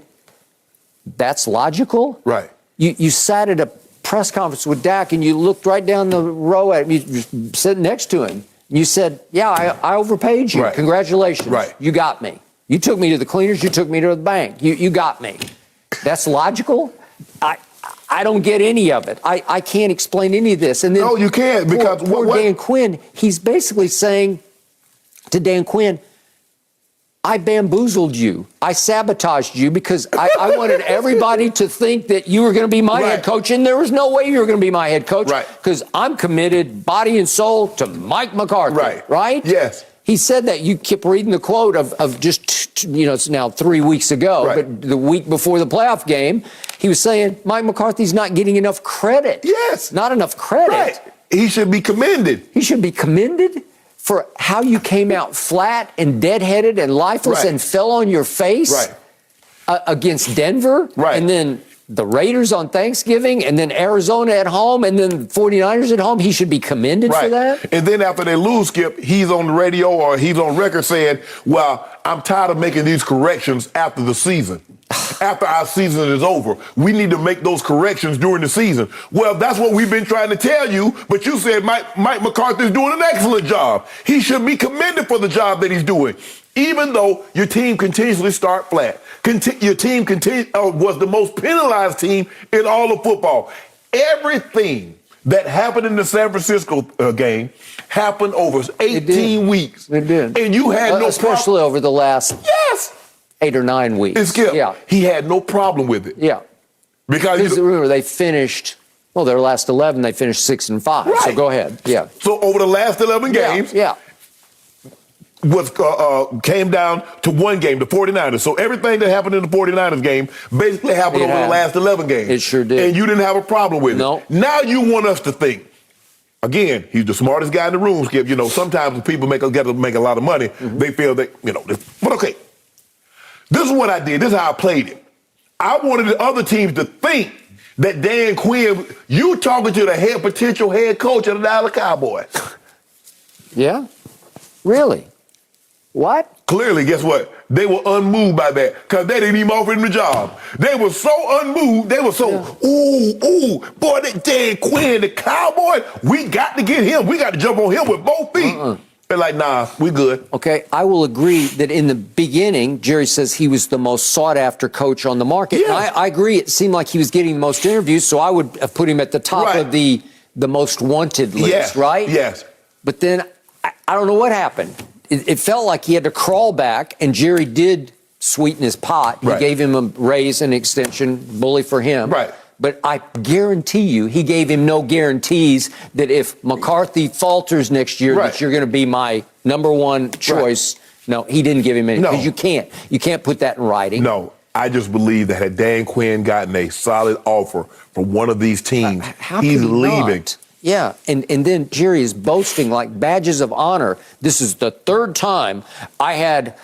that's logical? Right. You sat at a press conference with Dak and you looked right down the row at him. You sat next to him. You said, yeah, I overpaid you. Right. Congratulations. Right. You got me. You took me to the cleaners. You took me to the bank. You got me. That's logical? I don't get any of it. I can't explain any of this. And then no, you can't, because poor Dan Quinn, he's basically saying to Dan Quinn, I bamboozled you. I sabotaged you because I wanted everybody to think that you were going to be my head coach, and there was no way you were going to be my head coach because I'm committed body and soul to Mike McCarthy. Right? Yes. He said that. You kept reading the quote of just, it's now 3 weeks ago, but the week before the playoff game, he was saying Mike McCarthy's not getting enough credit. Yes. Not enough credit. Right. He should be commended. He should be commended for how you came out flat and deadheaded and lifeless and fell on your face against Denver. And then the Raiders on Thanksgiving, and then Arizona at home, and then the 49ers at home. He should be commended for that. And then after they lose, Skip, he's on the radio or he's on record saying, well, I'm tired of making these corrections after the season. After our season is over, we need to make those corrections during the season. Well, that's what we've been trying to tell you, but you said Mike McCarthy's doing an excellent job. He should be commended for the job that he's doing, even though your team continuously start flat. Your team was the most penalized team in all of football. Everything that happened in the San Francisco game happened over 18 weeks. It did. And you had no especially over the last 8 or 9 weeks. Skip, he had no problem with it. Yeah. Because remember, they finished, their last 11, they finished 6-5. Right. So go ahead. Yeah. So over the last 11 games, came down to one game, the 49ers. So everything that happened in the 49ers game basically happened over the last 11 games. It sure did. And you didn't have a problem with it. Now you want us to think, again, he's the smartest guy in the room, Skip. You know, sometimes when people get to make a lot of money, they feel that, but okay. This is what I did. This is how I played it. I wanted the other teams to think that Dan Quinn, you talking to the potential head coach of the Dallas Cowboys. Yeah? Really? What? Clearly, guess what? They were unmoved by that because they didn't even offer him the job. They were so unmoved. They were so, boy, that Dan Quinn, the Cowboys, we got to get him. We got to jump on him with both feet. They're like, nah, we good. Okay, I will agree that in the beginning, Jerry says he was the most sought-after coach on the market. Yes. And I agree. It seemed like he was getting the most interviews, so I would have put him at the top of the most wanted list, right? Yes. But then I don't know what happened. It felt like he had to crawl back, and Jerry did sweeten his pot. He gave him a raise and extension, bully for him. Right. But I guarantee you, he gave him no guarantees that if McCarthy falters next year, that you're going to be my number one choice. No, he didn't give him any. Because you can't put that in writing. No, I just believe that had Dan Quinn gotten a solid offer from one of these teams, he's leaving. Not? Yeah, and then Jerry is boasting like badges of honor. This is the third time I had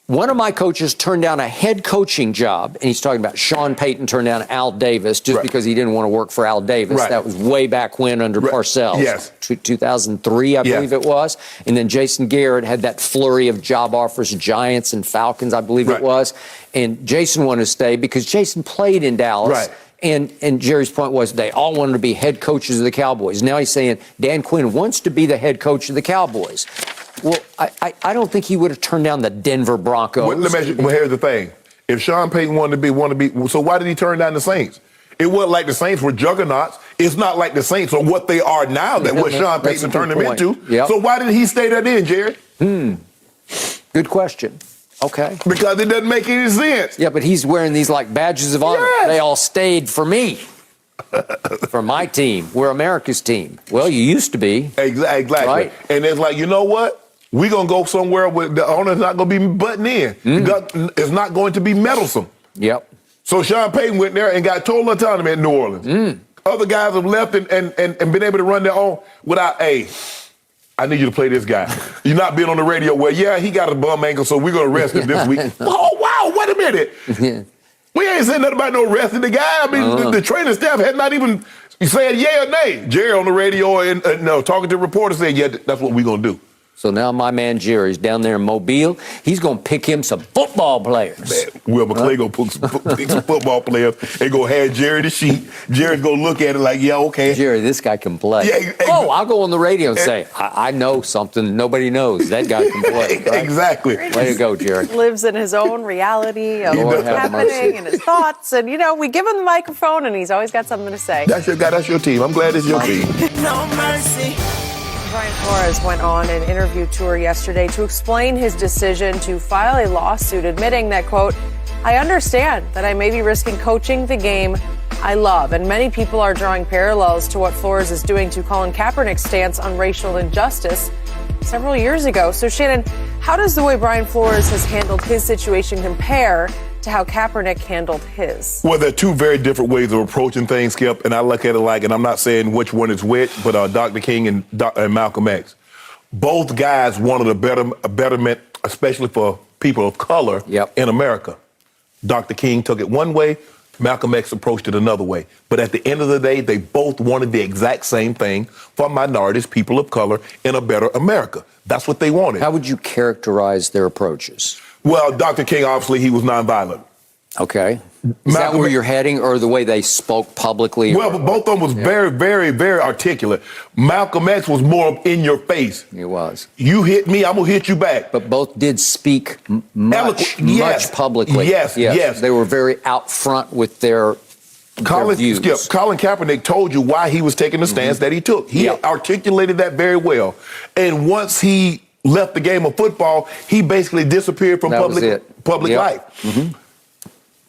one of my coaches turn down a head coaching job, and he's talking about Sean Payton turned down Al Davis just because he didn't want to work for Al Davis. That was way back when under Parcells. Yes. 2003, I believe it was. And then Jason Garrett had that flurry of job offers, Giants and Falcons, I believe it was. And Jason wanted to stay because Jason played in Dallas. And Jerry's point was they all wanted to be head coaches of the Cowboys. Now he's saying Dan Quinn wants to be the head coach of the Cowboys. Well, I don't think he would have turned down the Denver Broncos. Well, here's the thing. If Sean Payton wanted to be, so why did he turn down the Saints? It wasn't like the Saints were juggernauts. It's not like the Saints are what they are now that what Sean Payton turned them into. So why did he stay there then, Jerry? Good question. Okay. Because it doesn't make any sense. Yeah, but he's wearing these like badges of honor. They all stayed for me. For my team. We're America's team. Well, you used to be. Exactly. Right? And it's like, you know what? We're going to go somewhere where the owner's not going to be butting in. It's not going to be meddlesome. Yep. So Sean Payton went there and got total autonomy in New Orleans. Other guys have left and been able to run their own without, I need you to play this guy. You're not being on the radio. Well, he got a bum ankle, so we're going to rest him this week. Oh, wow, wait a minute. We ain't saying nothing about no resting the guy. I mean, the training staff had not even said yay or nay. Jerry on the radio and talking to reporters said, that's what we're going to do. So now my man Jerry's down there in Mobile. He's going to pick him some football players. Man, Will McClay going to pick some football players and go hand Jerry the sheet. Jerry's going to look at it like, okay. Jerry, this guy can play. I'll go on the radio and say, I know something nobody knows. That guy can play. Right? Exactly. Way to go, Jerry. Lives in his own reality of what's happening and his thoughts. And, we give him the microphone and he's always got something to say. That's your guy. That's your team. I'm glad it's your team. No mercy. Brian Flores went on an interview tour yesterday to explain his decision to file a lawsuit admitting that, quote, I understand that I may be risking coaching the game I love. And many people are drawing parallels to what Flores is doing to Colin Kaepernick's stance on racial injustice several years ago. So, Shannon, how does the way Brian Flores has handled his situation compare to how Kaepernick handled his? Well, there are two very different ways of approaching things, Skip, and I look at it like, and I'm not saying which one is which, but Dr. King and Malcolm X. Both guys wanted a betterment, especially for people of color in America. Dr. King took it one way, Malcolm X approached it another way. But at the end of the day, they both wanted the exact same thing for minorities, people of color, in a better America. That's what they wanted. How would you characterize their approaches? Well, Dr. King, obviously, he was nonviolent. Okay. Is that where you're heading, or the way they spoke publicly? Well, both of them was very, very, very articulate. Malcolm X was more in your face. He was. You hit me, I'm going to hit you back. But both did speak much publicly. Yes. They were very out front with their views. Colin Kaepernick told you why he was taking the stance that he took. He articulated that very well. And once he left the game of football, he basically disappeared from public life.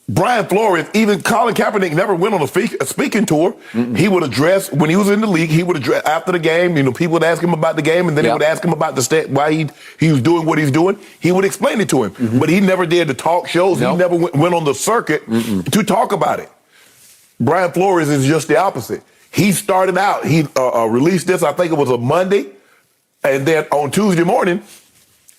Brian Flores, even Colin Kaepernick never went on a speaking tour. He would address, when he was in the league, he would address after the game, people would ask him about the game, and then they would ask him about why he was doing what he's doing. He would explain it to him. But he never did the talk shows. He never went on the circuit to talk about it. Brian Flores is just the opposite. He started out, he released this, I think it was a Monday, and then on Tuesday morning,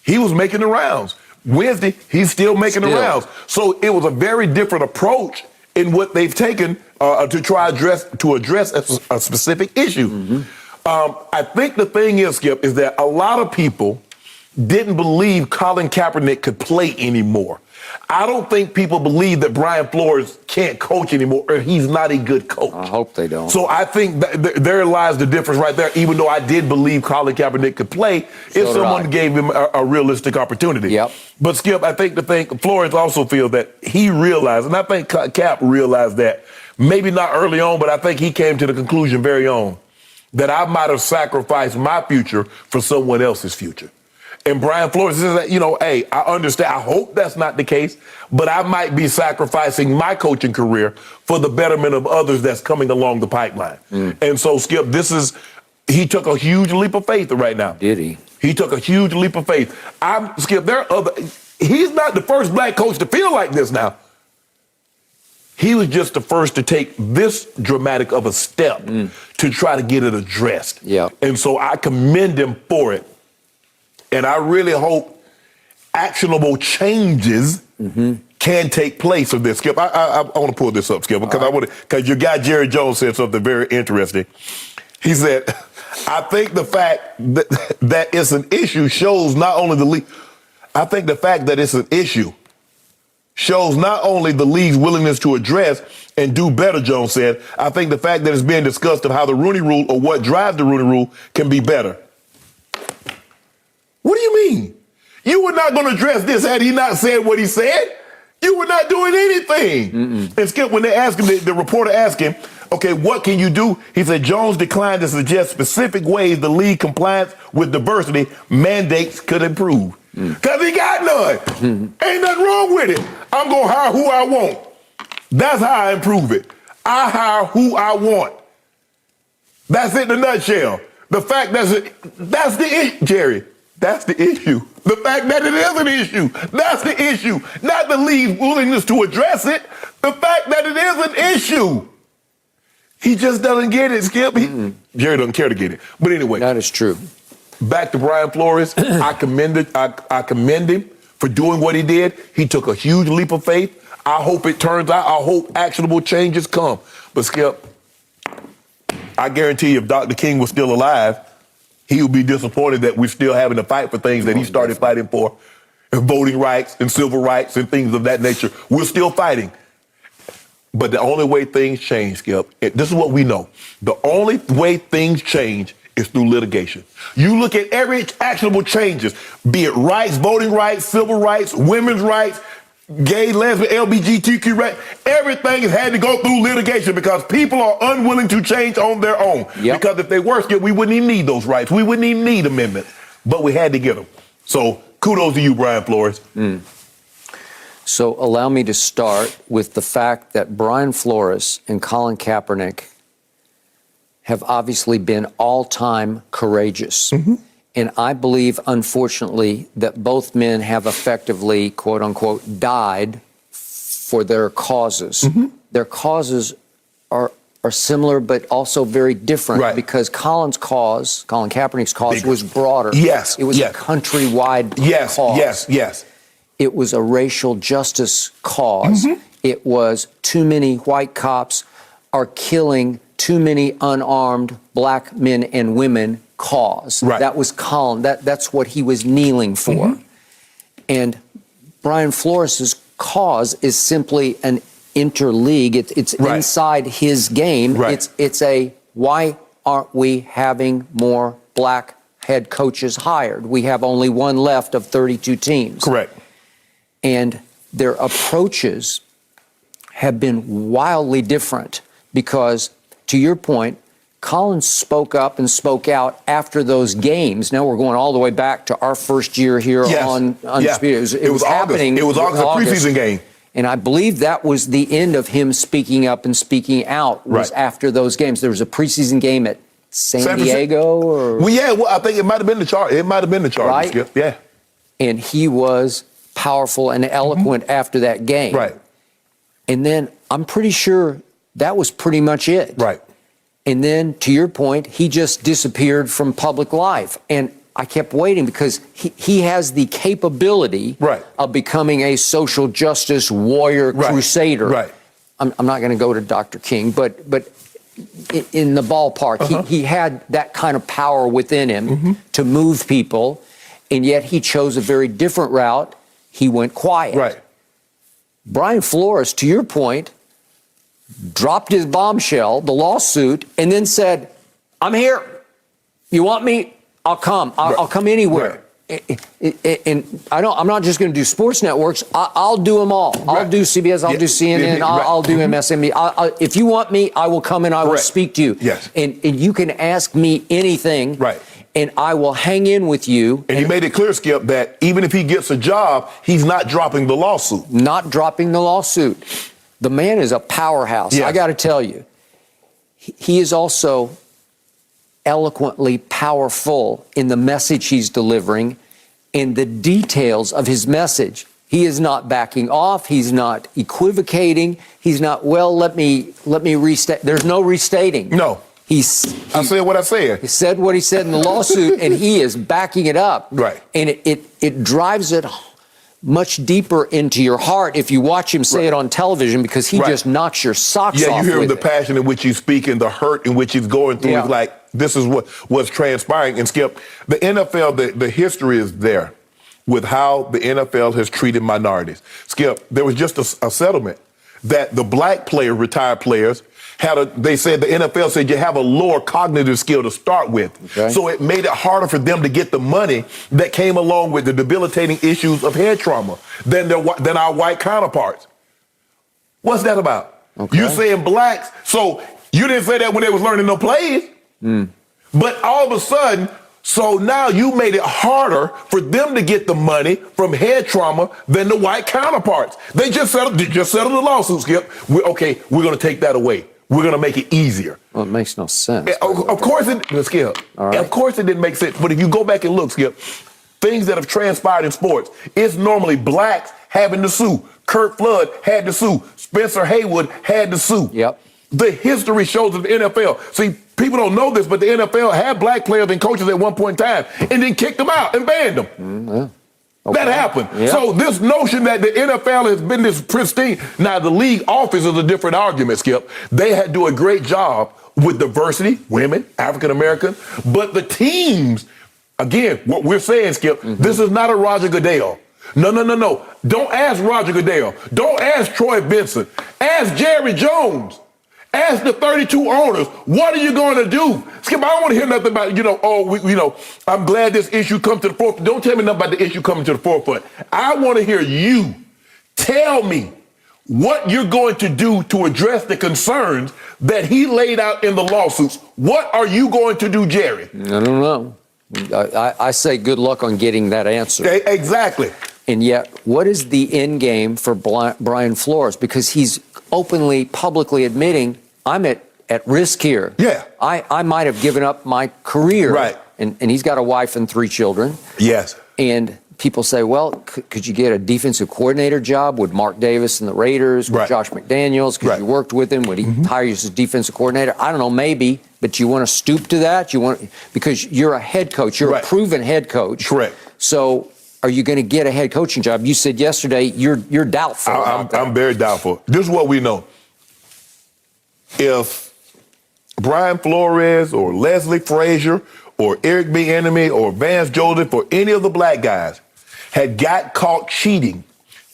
he was making the rounds. Wednesday, he's still making the rounds. So it was a very different approach in what they've taken to try to address a specific issue. I think the thing is, Skip, is that a lot of people didn't believe Colin Kaepernick could play anymore. I don't think people believe that Brian Flores can't coach anymore, or he's not a good coach. I hope they don't. So I think there lies the difference right there, even though I did believe Colin Kaepernick could play if someone gave him a realistic opportunity. But, Skip, I think Flores also feels that he realized, and I think Cap realized that, maybe not early on, but I think he came to the conclusion very on, that I might have sacrificed my future for someone else's future. And Brian Flores says, hey, I understand. I hope that's not the case, but I might be sacrificing my coaching career for the betterment of others that's coming along the pipeline. And so, Skip, he took a huge leap of faith right now. Did he? He took a huge leap of faith. Skip, he's not the first black coach to feel like this now. He was just the first to take this dramatic of a step to try to get it addressed. And so I commend him for it. And I really hope actionable changes can take place of this. Skip, I want to pull this up, Skip, because your guy Jerry Jones said something very interesting. He said, I think the fact that it's an issue shows not only the league. I think the fact that it's an issue shows not only the league's willingness to address and do better, Jones said. I think the fact that it's being discussed of how the Rooney Rule or what drives the Rooney Rule can be better. What do you mean? You were not going to address this had he not said what he said. You were not doing anything. And Skip, when they asked him, the reporter asked him, okay, what can you do? He said, Jones declined to suggest specific ways the league compliance with diversity mandates could improve. Because he got none. Ain't nothing wrong with it. I'm going to hire who I want. That's how I improve it. I hire who I want. That's it in a nutshell. The fact that's the issue, Jerry. That's the issue. The fact that it is an issue. That's the issue. Not the league's willingness to address it. The fact that it is an issue. He just doesn't get it, Skip. Jerry doesn't care to get it. But anyway. That is true. Back to Brian Flores. I commend him for doing what he did. He took a huge leap of faith. I hope it turns out. I hope actionable changes come. But Skip, I guarantee you if Dr. King was still alive, he would be disappointed that we're still having to fight for things that he started fighting for, voting rights and civil rights and things of that nature. We're still fighting. But the only way things change, Skip, this is what we know. The only way things change is through litigation. You look at every actionable changes, be it rights, voting rights, civil rights, women's rights, gay, lesbian, LGBTQ rights, everything has had to go through litigation because people are unwilling to change on their own. Because if they were, Skip, we wouldn't even need those rights. We wouldn't even need amendments. But we had to get them. So kudos to you, Brian Flores. So allow me to start with the fact that Brian Flores and Colin Kaepernick have obviously been all-time courageous. And I believe, unfortunately, that both men have effectively, quote unquote, died for their causes. Their causes are similar, but also very different because Colin Kaepernick's cause was broader. It was a countrywide cause. It was a racial justice cause. It was too many white cops are killing too many unarmed black men and women cause. That was Colin. That's what he was kneeling for. And Brian Flores' cause is simply an interleague. It's inside his game. It's a, why aren't we having more black head coaches hired? We have only one left of 32 teams. And their approaches have been wildly different because, to your point, Colin spoke up and spoke out after those games. Now we're going all the way back to our first year here on Undisputed. It was happening. It was August, a preseason game. And I believe that was the end of him speaking up and speaking out was after those games. There was a preseason game at San Diego, or I think it might have been the Chargers. It might have been the Chargers. Right? Yeah. And he was powerful and eloquent after that game. Right. And then I'm pretty sure that was pretty much it. Right. And then, to your point, he just disappeared from public life. And I kept waiting because he has the capability of becoming a social justice warrior crusader. Right. I'm not going to go to Dr. King, but in the ballpark, he had that kind of power within him to move people, and yet he chose a very different route. He went quiet. Right. Brian Flores, to your point, dropped his bombshell, the lawsuit, and then said, I'm here. You want me? I'll come. I'll come anywhere. And I'm not just going to do sports networks. I'll do them all. I'll do CBS. I'll do CNN. I'll do MSNBC. If you want me, I will come and I will speak to you. Yes. And you can ask me anything. Right. And I will hang in with you. And he made it clear, Skip, that even if he gets a job, he's not dropping the lawsuit. Not dropping the lawsuit. The man is a powerhouse. Yes. I got to tell you. He is also eloquently powerful in the message he's delivering and the details of his message. He is not backing off. He's not equivocating. He's not, well, let me restate. There's no restating. No. I said what I said. He said what he said in the lawsuit, and he is backing it up. Right. And it drives it much deeper into your heart if you watch him say it on television, because he just knocks your socks off. Yeah, you hear with the passion in which he's speaking, the hurt in which he's going through. It's like, this is what's transpiring. And Skip, the NFL, the history is there with how the NFL has treated minorities. Skip, there was just a settlement that the black retired players, they said the NFL said you have a lower cognitive skill to start with. Okay. So it made it harder for them to get the money that came along with the debilitating issues of head trauma than our white counterparts. What's that about? Okay. You saying blacks, so you didn't say that when they was learning no plays. But all of a sudden, so now you made it harder for them to get the money from head trauma than the white counterparts. They just settled the lawsuit, Skip. We're going to take that away. We're going to make it easier. Well, it makes no sense. Of course it didn't, Skip. Right. Of course it didn't make sense. But if you go back and look, Skip, things that have transpired in sports, it's normally blacks having to sue. Kurt Flood had to sue. Spencer Haywood had to sue. Yep. The history shows that the NFL, see, people don't know this, but the NFL had black players and coaches at one point in time and then kicked them out and banned them. That happened. Yep. So this notion that the NFL has been this pristine, now the league office is a different argument, Skip. They had to do a great job with diversity, women, African Americans, but the teams, again, what we're saying, Skip, this is not a Roger Goodell. No. Don't ask Roger Goodell. Don't ask Troy Benson. Ask Jerry Jones. Ask the 32 owners, what are you going to do? Skip, I don't want to hear nothing about, I'm glad this issue comes to the forefront. Don't tell me nothing about the issue coming to the forefront. I want to hear you tell me what you're going to do to address the concerns that he laid out in the lawsuits. What are you going to do, Jerry? I don't know. I say good luck on getting that answer. Exactly. And yet, what is the end game for Brian Flores? Because he's openly, publicly admitting, I'm at risk here. Yeah. I might have given up my career. Right. And he's got a wife and 3 children. Yes. And people say, well, could you get a defensive coordinator job with Mark Davis and the Raiders, with Josh McDaniels? Because you worked with him. Would he hire you as a defensive coordinator? I don't know, maybe. But you want to stoop to that? Because you're a head coach. You're a proven head coach. Correct. So are you going to get a head coaching job? You said yesterday you're doubtful. I'm very doubtful. This is what we know. If Brian Flores or Leslie Frazier or Eric Bieniemy or Vance Joseph or any of the black guys had got caught cheating,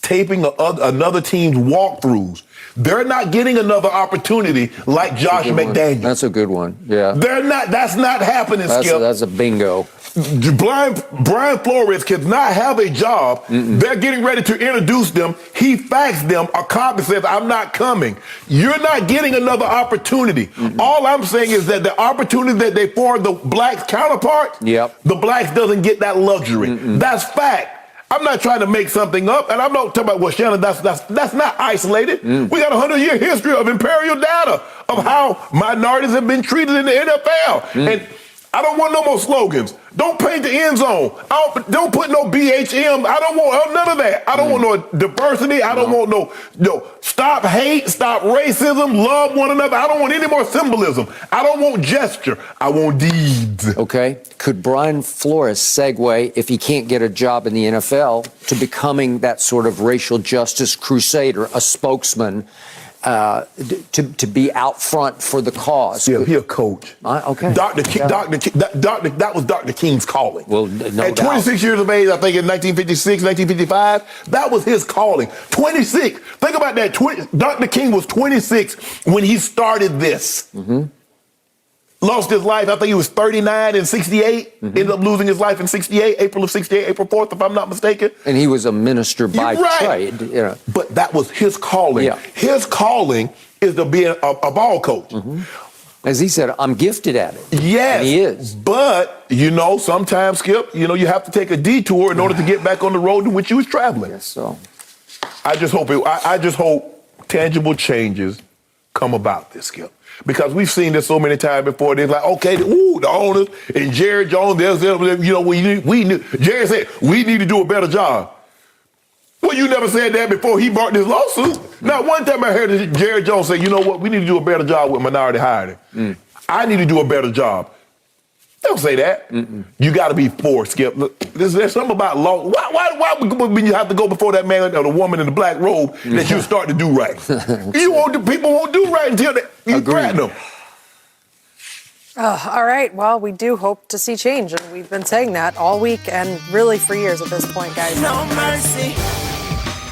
taping another team's walkthroughs, they're not getting another opportunity like Josh McDaniels. That's a good one. Yeah. They're not. That's not happening, Skip. That's a bingo. Brian Flores cannot have a job. They're getting ready to introduce them. He faxed them a copy, says, I'm not coming. You're not getting another opportunity. All I'm saying is that the opportunity that they afford the blacks counterparts, the blacks doesn't get that luxury. That's fact. I'm not trying to make something up, and I'm not talking about, well, Shannon, that's not isolated. We got a 100-year history of imperial data of how minorities have been treated in the NFL. And I don't want no more slogans. Don't paint the end zone. Don't put no BHM. I don't want none of that. I don't want no diversity. I don't want no stop hate, stop racism, love one another. I don't want any more symbolism. I don't want gesture. I want deeds. Okay. Could Brian Flores segue, if he can't get a job in the NFL, to becoming that sort of racial justice crusader, a spokesman, to be out front for the cause? Yeah, he a coach. Okay. That was Dr. King's calling. Well, no At doubt. 26 years of age, I think in 1956, 1955, that was his calling. 26. Think about that. Dr. King was 26 when he started this. Lost his life, I think he was 39 in 68. Ended up losing his life in 68, April of 68, April 4th, if I'm not mistaken. And he was a minister by trade. You know. But that was his calling. Yeah. His calling is to be a ball coach. As he said, I'm gifted at it. Yes. And he is. But, sometimes, Skip, you have to take a detour in order to get back on the road to which you was traveling. Yes, so. I just hope tangible changes come about this, Skip. Because we've seen this so many times before. They're like, okay, the owners and Jerry Jones, we knew. Jerry said, we need to do a better job. Well, you never said that before he brought this lawsuit. Now, one time I heard Jerry Jones say, you know what, we need to do a better job with minority hiring. I need to do a better job. Don't say that. You got to be for, Skip. Look, there's something about law. Why when you have to go before that man or the woman in the black robe that you start to do right? People won't do right until you threaten them. All right. Well, we do hope to see change, and we've been saying that all week and really for years at this point, guys. No mercy.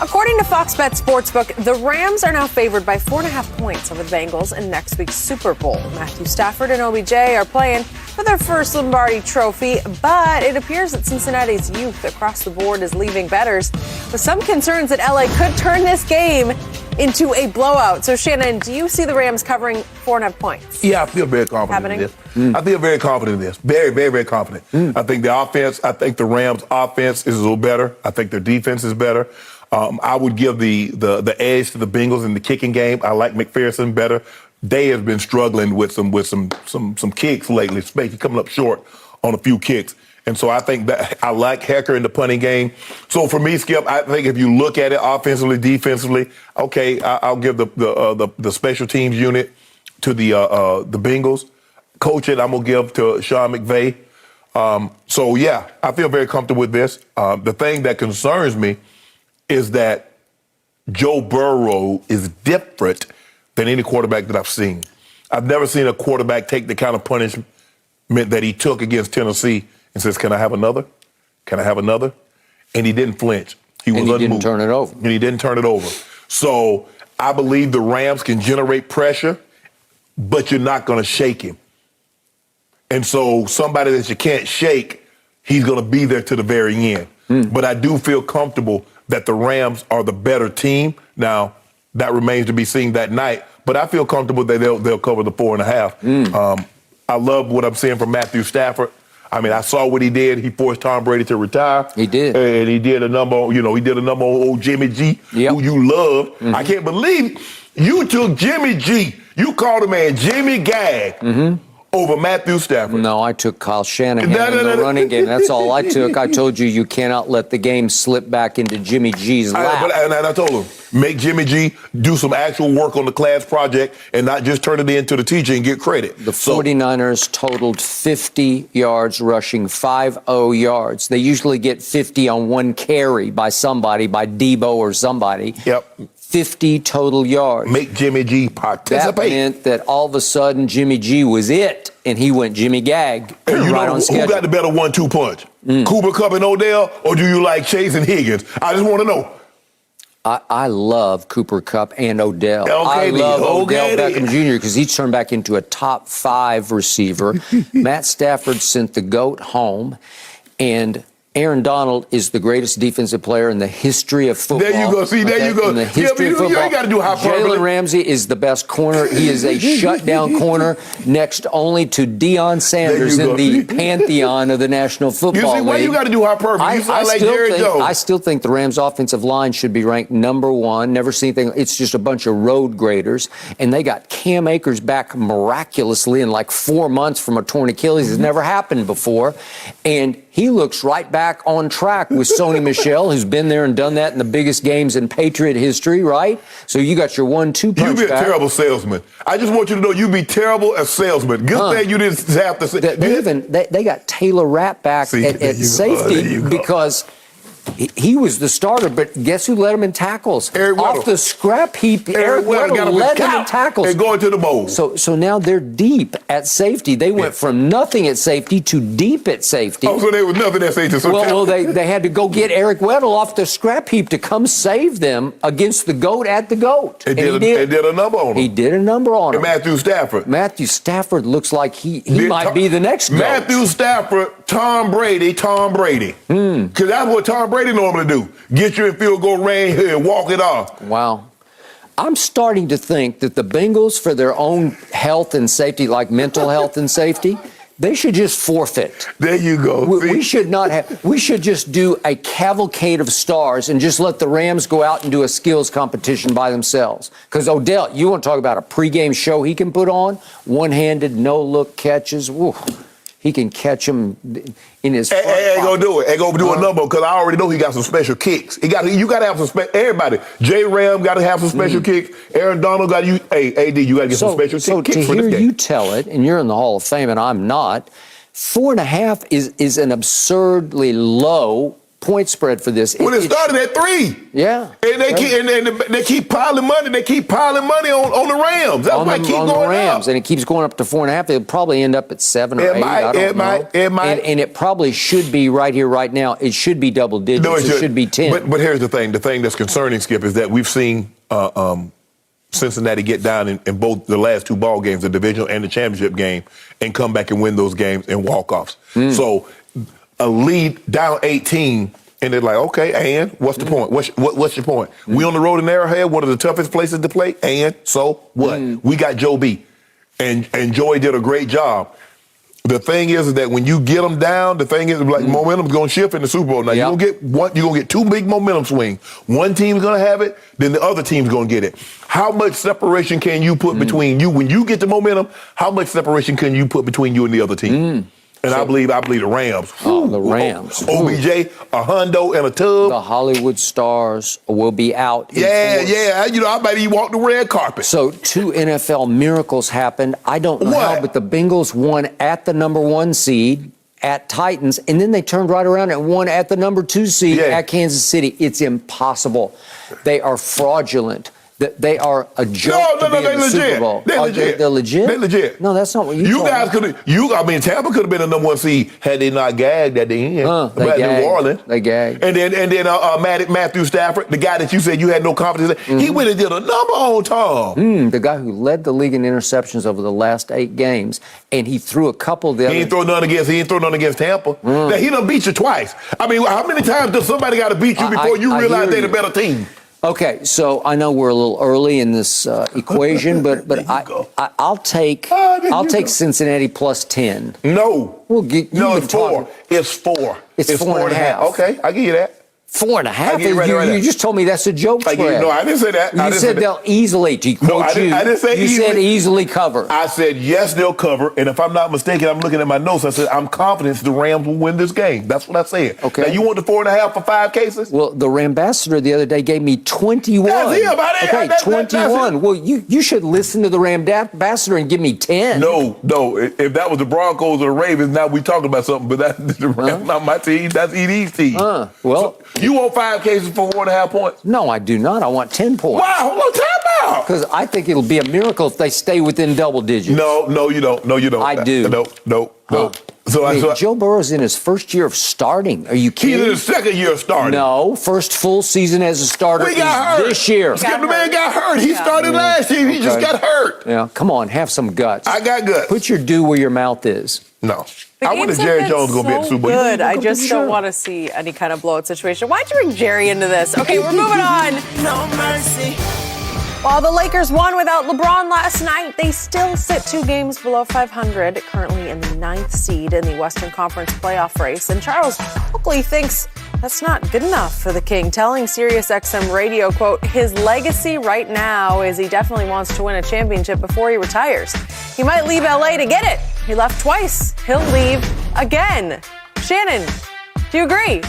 According to Fox Bet Sportsbook, the Rams are now favored by 4.5 points over the Bengals in next week's Super Bowl. Matthew Stafford and OBJ are playing for their first Lombardi trophy, but it appears that Cincinnati's youth across the board is leaving bettors with some concerns that LA could turn this game into a blowout. So, Shannon, do you see the Rams covering 4.5 points? Yeah, I feel very confident in this. I feel very confident in this. Very, very, very confident. I think the Rams' offense is a little better. I think their defense is better. I would give the edge to the Bengals in the kicking game. I like McPherson better. They have been struggling with some kicks lately, especially coming up short on a few kicks. And so I think that I like Hecker in the punting game. So for me, Skip, I think if you look at it offensively, defensively, okay, I'll give the special teams unit to the Bengals. Coaching, I'm gonna give to Sean McVay. So yeah, I feel very comfortable with this. The thing that concerns me is that Joe Burrow is different than any quarterback that I've seen. I've never seen a quarterback take the kind of punishment that he took against Tennessee and says, can I have another? Can I have another? And he didn't flinch. He was unmoved. Didn't turn it over. And he didn't turn it over. So I believe the Rams can generate pressure, but you're not going to shake him. And so somebody that you can't shake, he's going to be there to the very end. But I do feel comfortable that the Rams are the better team. Now, that remains to be seen that night. But I feel comfortable that they'll cover the 4.5. I love what I'm seeing from Matthew Stafford. I mean, I saw what he did. He forced Tom Brady to retire. He did. And he did a number on old Jimmy G, who you love. I can't believe you took Jimmy G. You called a man Jimmy Gag over Matthew Stafford. No, I took Kyle Shannon in the running game. That's all I took. I told you cannot let the game slip back into Jimmy G's lap. And I told him, make Jimmy G do some actual work on the class project and not just turn it into the teacher and get credit. The 49ers totaled 50 yards rushing, 50 yards. They usually get 50 on one carry by somebody, by Debo or somebody. Yep. 50 total yards. Make Jimmy G participate. That meant that all of a sudden Jimmy G was it, and he went Jimmy Gag And you right know on who schedule. got the better 1-2 punch? Cooper Kupp and Odell, or do you like Chase and Higgins? I just want to know. I love Cooper Kupp and Odell. Okay, I love okay, Odell Beckham Jr. because he's turned back into a top 5 receiver. Matt Stafford sent the GOAT home, and Aaron Donald is the greatest defensive player in the history of football. There you go. See, there you go. In the history of football. You ain't got to do hyperbole. Jalen Ramsey is the best corner. He is a shutdown corner next only to Deion Sanders in the pantheon of the National Football League. Why you got to do hyperbole? You sound like Jerry Jones. I still think the Rams' offensive line should be ranked number one. Never seen anything. It's just a bunch of road graders. And they got Cam Akers back miraculously in like 4 months from a torn Achilles. It's never happened before. And he looks right back on track with Sony Michel, who's been there and done that in the biggest games in Patriot history, right? So you got your 1-2 punch. You be a terrible salesman. I just want you to know you be terrible as salesman. Good thing you didn't have to say. They got Taylor Rapp back at safety because he was the starter, but guess who led him in tackles? Off the scrap heap, Eric Weddle led him in tackles. And going to the bowl. So now they're deep at safety. They went from nothing at safety to deep at safety. Oh, so there was nothing at safety. So well, they had to go get Eric Weddle off the scrap heap to come save them against the GOAT at the GOAT. He did a number on him. He did a number on him. And Matthew Stafford looks like he might be the next GOAT. Matthew Stafford, Tom Brady. Because that's what Tom Brady normally do. Get you in field goal range here and walk it off. Wow. I'm starting to think that the Bengals, for their own health and safety, like mental health and safety, they should just forfeit. There you go. We should not have. We should just do a cavalcade of stars and just let the Rams go out and do a skills competition by themselves. Because Odell, you want to talk about a pregame show he can put on? One-handed, no-look catches. Woo. He can catch him in his front pocket. Ain't gonna do it. Ain't gonna do a number because I already know he got some special kicks. You got to have some everybody. J. Ram got to have some special kicks. Aaron Donald got you. Hey, AD, you got to get some special kicks for this game. So to hear you tell it, and you're in the Hall of Fame and I'm not, 4.5 is an absurdly low point spread for this. Well, it started at 3. Yeah. And they keep piling money. They keep piling money on the Rams. That's why it keeps going the Rams, up. And it keeps going up to 4.5. It'll probably end up at 7 or 8. It might. And it probably should be right here, right now. It should be double digits. No, it should be 10. But here's the thing. The thing that's concerning, Skip, is that we've seen Cincinnati get down in both the last 2 ball games, the divisional and the championship game, and come back and win those games in walk-offs. So a lead down 18, and they're like, okay, and what's the point? What's your point? We on the road in Arrowhead, one of the toughest places to play, and so what? We got Joe B. And Joey did a great job. The thing is that when you get them down, the thing is like momentum's going to shift in the Super Bowl. Now you're going to get 2 big momentum swings. One team's going to have it, then the other team's going to get it. How much separation can you put between you when you get the momentum? How much separation can you put between you and the other team? And I believe the Rams. The Rams. OBJ, a hundo, and a tub. The Hollywood stars will be out. Yeah. I might even walk the red carpet. So 2 NFL miracles happened. I don't know how, but the Bengals won at the number 1 seed at Titans, and then they turned right around and won at the number 2 seed at Kansas City. It's impossible. They are fraudulent. They are a joke to be in the Super Bowl. They're legit. They're legit? They're legit. No, that's not what you guys could have. Tampa could have been a number 1 seed had they not gagged at the end. New Orleans. They gagged. And then Matthew Stafford, the guy that you said you had no confidence in, he went and did a number on Tom. The guy who led the league in interceptions over the last 8 games, and he threw a couple the other. He ain't throw none against Tampa. Now, he done beat you twice. I mean, how many times does somebody got to beat you before you realize they're the better team? Okay, so I know we're a little early in this equation, but I'll take Cincinnati plus 10. No. It's 4. It's 4. It's 4.5. Okay, I give you that. 4.5? You just told me that's a joke spread. No, I didn't say that. You said they'll easily, to quote you. I didn't say easily. You said easily cover. I said, yes, they'll cover. And if I'm not mistaken, I'm looking at my notes. I said, I'm confident the Rams will win this game. That's what I said. Okay. Now, you want the 4.5 for 5 cases? Well, the Rambassador the other day gave me 21. That's him. Okay, 21. Well, you should listen to the Rambassador and give me 10. No. If that was the Broncos or the Ravens, now we talking about something. But that's the Rams, not my team. That's ED's team. Well. So, you want 5 cases for 4.5 points? No, I do not. I want 10 points. Wow, hold on, time out. Because I think it'll be a miracle if they stay within double digits. No, you don't. I do. No. So Joe Burrow's in his first year of starting. Are you kidding? He's in his second year of starting. No, first full season as a starter We got hurt this year. Skip, the man got hurt. He started last year. He just got hurt. Yeah, come on, have some guts. I got guts. Put your due where your mouth is. No. The I went to games Jerry have Jones been going to be at the so Super Bowl. good. I just don't want to see any kind of blowout situation. Why'd you bring Jerry into this? Okay, we're moving on. No mercy. While the Lakers won without LeBron last night, they still sit 2 games below 500, currently in the 9th seed in the Western Conference playoff race. And Charles Oakley thinks that's not good enough for the King, telling SiriusXM Radio, quote, his legacy right now is he definitely wants to win a championship before he retires. He might leave LA to get it. He left twice. He'll leave again. Shannon, do you agree?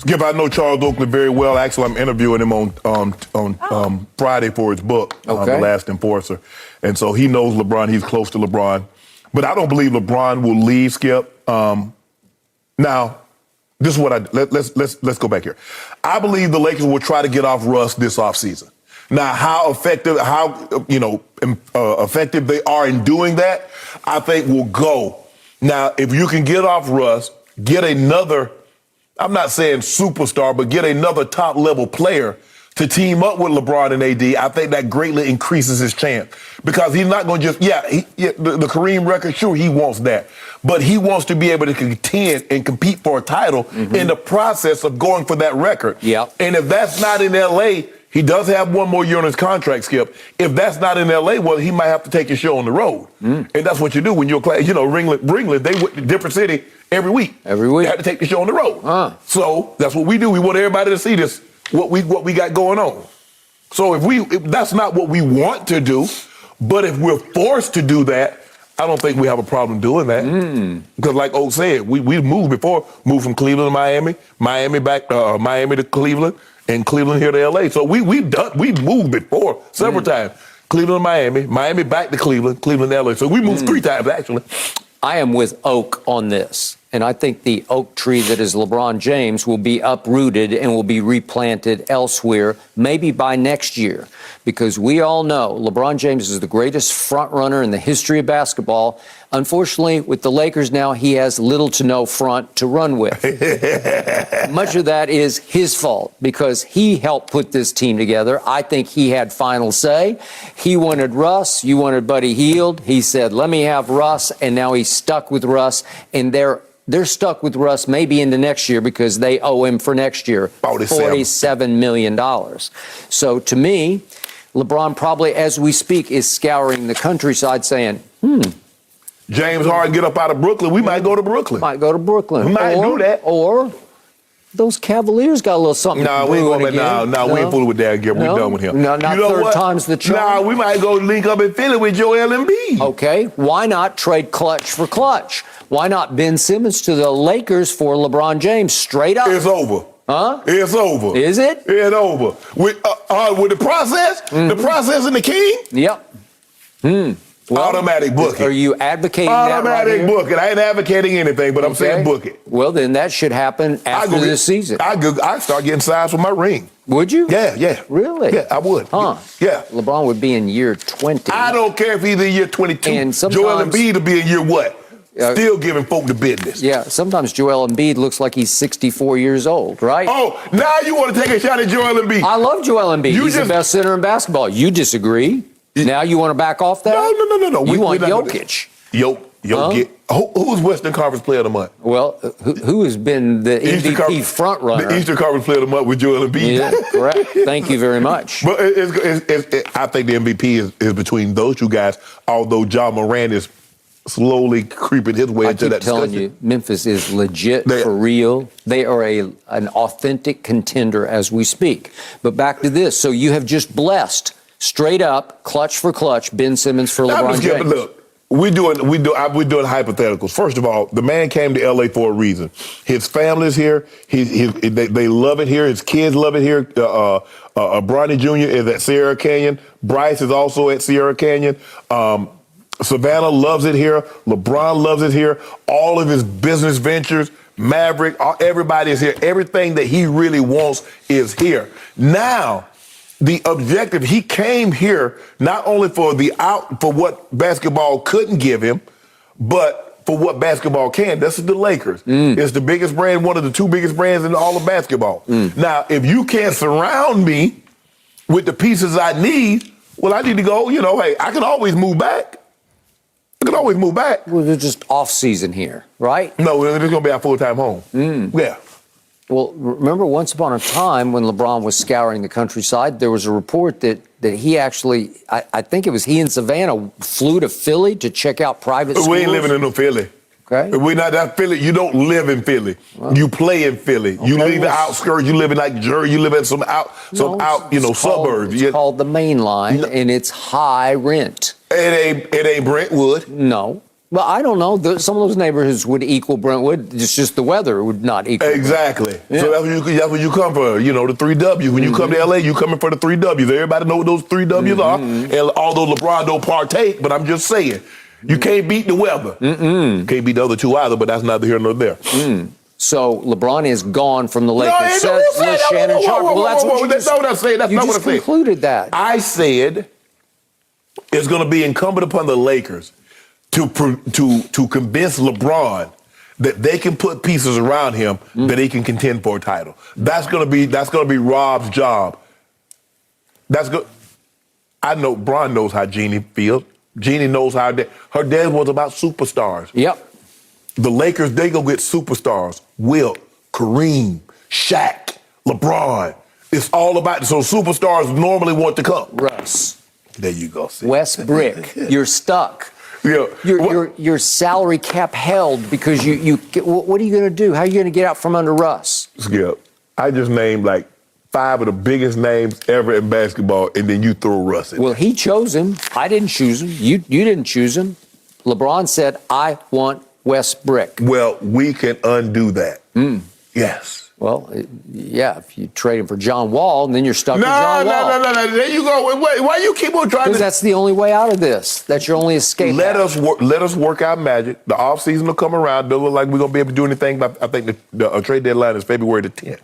Skip, I know Charles Oakley very well. Actually, I'm interviewing him on Friday for his book, The Last Enforcer. And so he knows LeBron. He's close to LeBron. But I don't believe LeBron will leave, Skip. Now, this is what let's go back here. I believe the Lakers will try to get off Russ this offseason. Now, how effective they are in doing that, I think will go. Now, if you can get off Russ, get another, I'm not saying superstar, but get another top-level player to team up with LeBron and AD, I think that greatly increases his chance. Because he's not going to just, the Kareem record, sure, he wants that. But he wants to be able to contend and compete for a title in the process of going for that record. Yep. And if that's not in L.A., he does have 1 more year on his contract, Skip. If that's not in L.A., well, he might have to take his show on the road. And that's what you do when you're, Ringlet, they went to different city every week. Every week. They had to take the show on the road. So that's what we do. We want everybody to see this, what we got going on. So if that's not what we want to do, but if we're forced to do that, I don't think we have a problem doing that. Because like Oak said, we moved before, moved from Cleveland to Miami, Miami back, Miami to Cleveland, and Cleveland here to L.A. So we moved before several times. Cleveland to Miami, Miami back to Cleveland, Cleveland to L.A. So we moved 3 times, actually. I am with Oak on this. And I think the oak tree that is LeBron James will be uprooted and will be replanted elsewhere, maybe by next year. Because we all know LeBron James is the greatest front runner in the history of basketball. Unfortunately, with the Lakers now, he has little to no front to run with. Much of that is his fault because he helped put this team together. I think he had final say. He wanted Russ. You wanted Buddy Hield. He said, let me have Russ. And now he's stuck with Russ. And they're stuck with Russ maybe into next year because they owe him for next year $47 million. So to me, LeBron probably, as we speak, is scouring the countryside saying, James Harden get up out of Brooklyn, we might go to Brooklyn. Might go to Brooklyn. We might do that. Or those Cavaliers got a little something. No, we ain't fooling with that again. We're done with him. No, not third time's the charm. We might go link up in Philly with Joel Embiid. Okay, why not trade clutch for clutch? Why not Ben Simmons to the Lakers for LeBron James straight up? It's over. Huh? It's over. Is it? It's over. With the process, the process and the King? Yep. Well, automatic book it. Are you advocating automatic that right book it? I ain't advocating anything, but I'm saying book it. Well, then that should happen after this season. I start getting size for my ring. Would you? Yeah. Really? Yeah, I would. Huh. Yeah. LeBron would be in year 20. I don't care if he's in year 22. And Joel Embiid will be in year what? Still giving folk the business. Yeah, sometimes Joel Embiid looks like he's 64 years old, right? Oh, now you want to take a shot at Joel Embiid. I love Joel Embiid. He's the best center in basketball. You disagree? Now you want to back off that? No. You want Jokic. Jokic. Who's Western Conference Player of the Month? Well, who has been the MVP front runner? The Eastern Conference Player of the Month with Joel Embiid. Yeah, correct. Thank you very much. But I think the MVP is between those two guys, although Ja Morant is slowly creeping his way into that discussion. I'm telling you, Memphis is legit for real. They are an authentic contender as we speak. But back to this. So you have just blessed, straight up, clutch for clutch, Ben Simmons for LeBron James. Look, we're doing hypotheticals. First of all, the man came to L.A. for a reason. His family's here. They love it here. His kids love it here. Bronny Jr. is at Sierra Canyon. Bryce is also at Sierra Canyon. Savannah loves it here. LeBron loves it here. All of his business ventures, Maverick, everybody is here. Everything that he really wants is here. Now, the objective, he came here not only for what basketball couldn't give him, but for what basketball can. This is the Lakers. It's the biggest brand, one of the 2 biggest brands in all of basketball. Now, if you can't surround me with the pieces I need, well, I need to go, hey, I can always move back. Well, they're just off season here, right? No, it's going to be our full-time home. Yeah. Well, remember once upon a time when LeBron was scouring the countryside, there was a report that he actually, I think it was he and Savannah flew to Philly to check out private schools. We ain't living in no Philly. Okay. We're not that Philly. You don't live in Philly. Well, you play in Philly. Okay, you live in the outskirts. You live in like Jersey. You live in some suburbs. It's called the Main Line, and it's high rent. It ain't Brentwood. No. Well, I don't know. Some of those neighborhoods would equal Brentwood. It's just the weather would not equal. Exactly. Yeah. So that's what you come for. The 3W. When you come to LA, you coming for the 3Ws. Everybody know what those 3Ws are. And although LeBron don't partake, but I'm just saying, you can't beat the weather. Can't beat the other 2 either. But that's neither here nor there. So LeBron is gone from the Lakers. No, Shannon Sharpe. Well, that's not what I said. That's you not just what I said. concluded that. I said it's going to be incumbent upon the Lakers to convince LeBron that they can put pieces around him that he can contend for a title. That's going to be Rob's job. That's good. I know Bron knows how Jeannie feels. Jeannie knows how her dad was about superstars. Yep. The Lakers, they go get superstars. Wilt, Kareem, Shaq, LeBron. It's all about, so superstars normally want to come. Russ. There you go. See? West Brick. You're stuck. Yeah. Your salary cap held because what are you going to do? How are you going to get out from under Russ? Skip, I just named like 5 of the biggest names ever in basketball, and then you throw Russ in. Well, he chose him. I didn't choose him. You didn't choose him. LeBron said, I want West Brick. Well, we can undo that. Yes. Well, yeah, if you trade him for John Wall, then you're stuck with John Wall. No. There you go. Wait, why you keep on trying to... Because that's the only way out of this. That's your only escape. Let us work out magic. The offseason will come around. Doesn't look like we're going to be able to do anything. I think the trade deadline is February the 10th.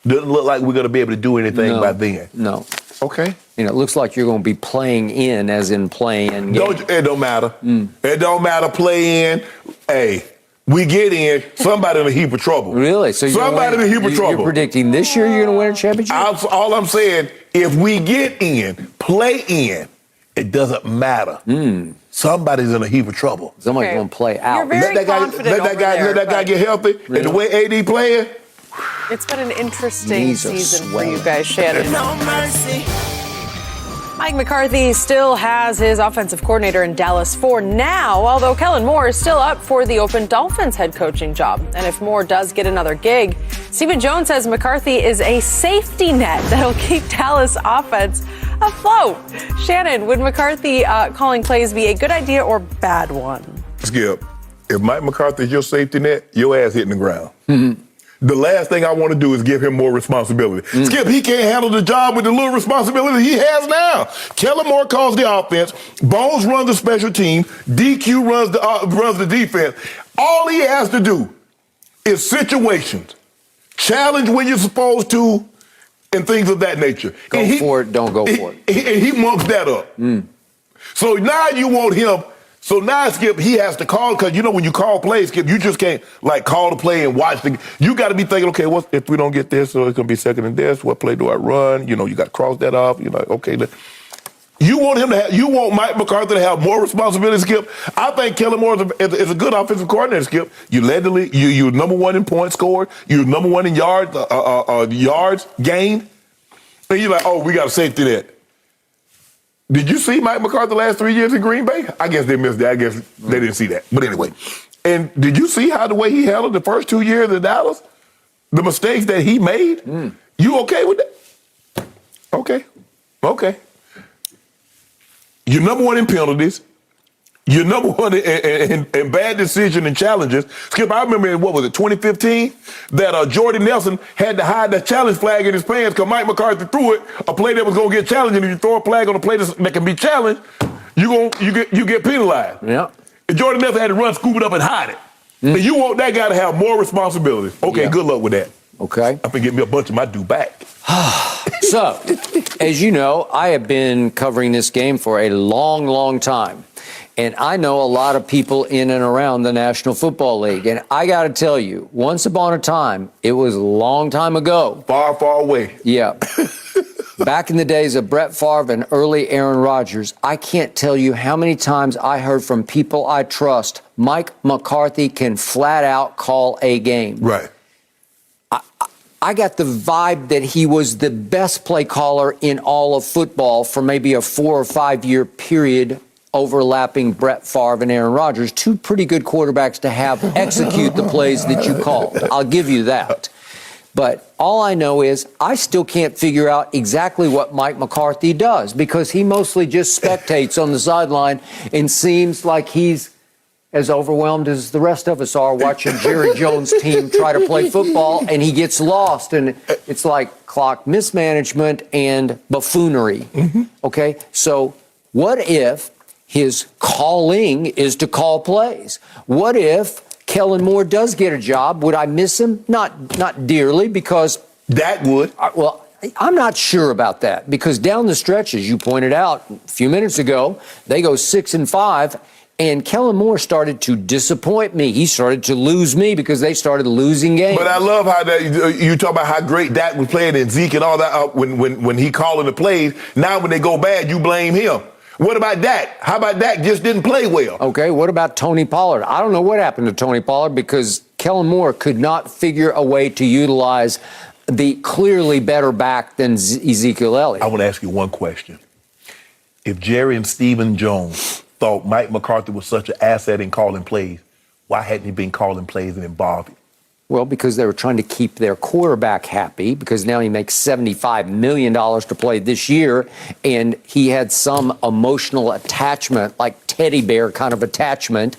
Doesn't look like we're going to be able to do anything by then. No. Okay. It looks like you're going to be playing in, as in playing. It don't matter. It don't matter. Play in. Hey, we get in, somebody in a heap of trouble. Really? So somebody in a heap of trouble. You're predicting this year you're going to win a championship? All I'm saying, if we get in, play in, it doesn't matter. Somebody's in a heap of trouble. Somebody's going to play out. You're very confident let that guy get healthy. Really? And the way AD playing. It's been an interesting season for you guys, Shannon. No mercy. Mike McCarthy still has his offensive coordinator in Dallas for now, although Kellen Moore is still up for the open Dolphins head coaching job. And if Moore does get another gig, Stephen Jones says McCarthy is a safety net that'll keep Dallas offense afloat. Shannon, would McCarthy calling plays be a good idea or bad one? Skip, if Mike McCarthy is your safety net, your ass hitting the ground. The last thing I want to do is give him more responsibility. Skip, he can't handle the job with the little responsibility he has now. Kellen Moore calls the offense. Bones runs the special team. DQ runs the defense. All he has to do is situations. Challenge when you're supposed to and things of that nature. Go for it, don't go for it. And he monks that up. So now you want him. So now, Skip, he has to call, because when you call plays, Skip, you just can't call the play and watch the. You got to be thinking, okay, what if we don't get this? So it's gonna be second and this. What play do I run? You got to cross that off. You're like, okay. You want Mike McCarthy to have more responsibility, Skip. I think Kellen Moore is a good offensive coordinator, Skip. You led the league. You're number 1 in points scored. You're number 1 in yards gained. And you're like, oh, we got a safety net. Did you see Mike McCarthy the last 3 years in Green Bay? I guess they missed that. I guess they didn't see that. But anyway. And did you see how the way he handled the first 2 years in Dallas? The mistakes that he made? You okay with that? Okay. You're number 1 in penalties. You're number 1 in bad decision and challenges. Skip, I remember in, 2015, that Jordy Nelson had to hide that challenge flag in his pants because Mike McCarthy threw it, a play that was going to get challenged, and if you throw a flag on a play that can be challenged, you get penalized. Yeah. And Jordy Nelson had to run, scoop it up, and hide it. And you want that guy to have more responsibility. Okay, good luck with that. Okay. I'm going to get me a bunch of my due back. So, As you know, I have been covering this game for a long, long time. And I know a lot of people in and around the National Football League. And I got to tell you, once upon a time, it was a long time ago. Far, far away. Yeah. Back in the days of Brett Favre and early Aaron Rodgers, I can't tell you how many times I heard from people I trust, Mike McCarthy can flat out call a game. Right. I got the vibe that he was the best play caller in all of football for maybe a 4 or 5 year period, overlapping Brett Favre and Aaron Rodgers, two pretty good quarterbacks to have execute the plays that you called. I'll give you that. But all I know is I still can't figure out exactly what Mike McCarthy does, because he mostly just spectates on the sideline and seems like he's as overwhelmed as the rest of us are watching Jerry Jones' team try to play football, and he gets lost, and it's like clock mismanagement and buffoonery. Okay, so what if his calling is to call plays? What if Kellen Moore does get a job? Would I miss him? Not dearly, because that would. Well, I'm not sure about that, because down the stretch, as you pointed out a few minutes ago, they go 6-5, and Kellen Moore started to disappoint me. He started to lose me because they started losing games. But I love how that you talk about how great Dak was playing and Zeke and all that when he calling the plays. Now when they go bad, you blame him. What about Dak? How about Dak just didn't play well? Okay, what about Tony Pollard? I don't know what happened to Tony Pollard, because Kellen Moore could not figure a way to utilize the clearly better back than Ezekiel Elliott. I want to ask you one question. If Jerry and Stephen Jones thought Mike McCarthy was such an asset in calling plays, why hadn't he been calling plays and involved? Well, because they were trying to keep their quarterback happy, because now he makes $75 million to play this year, and he had some emotional attachment, like teddy bear kind of attachment,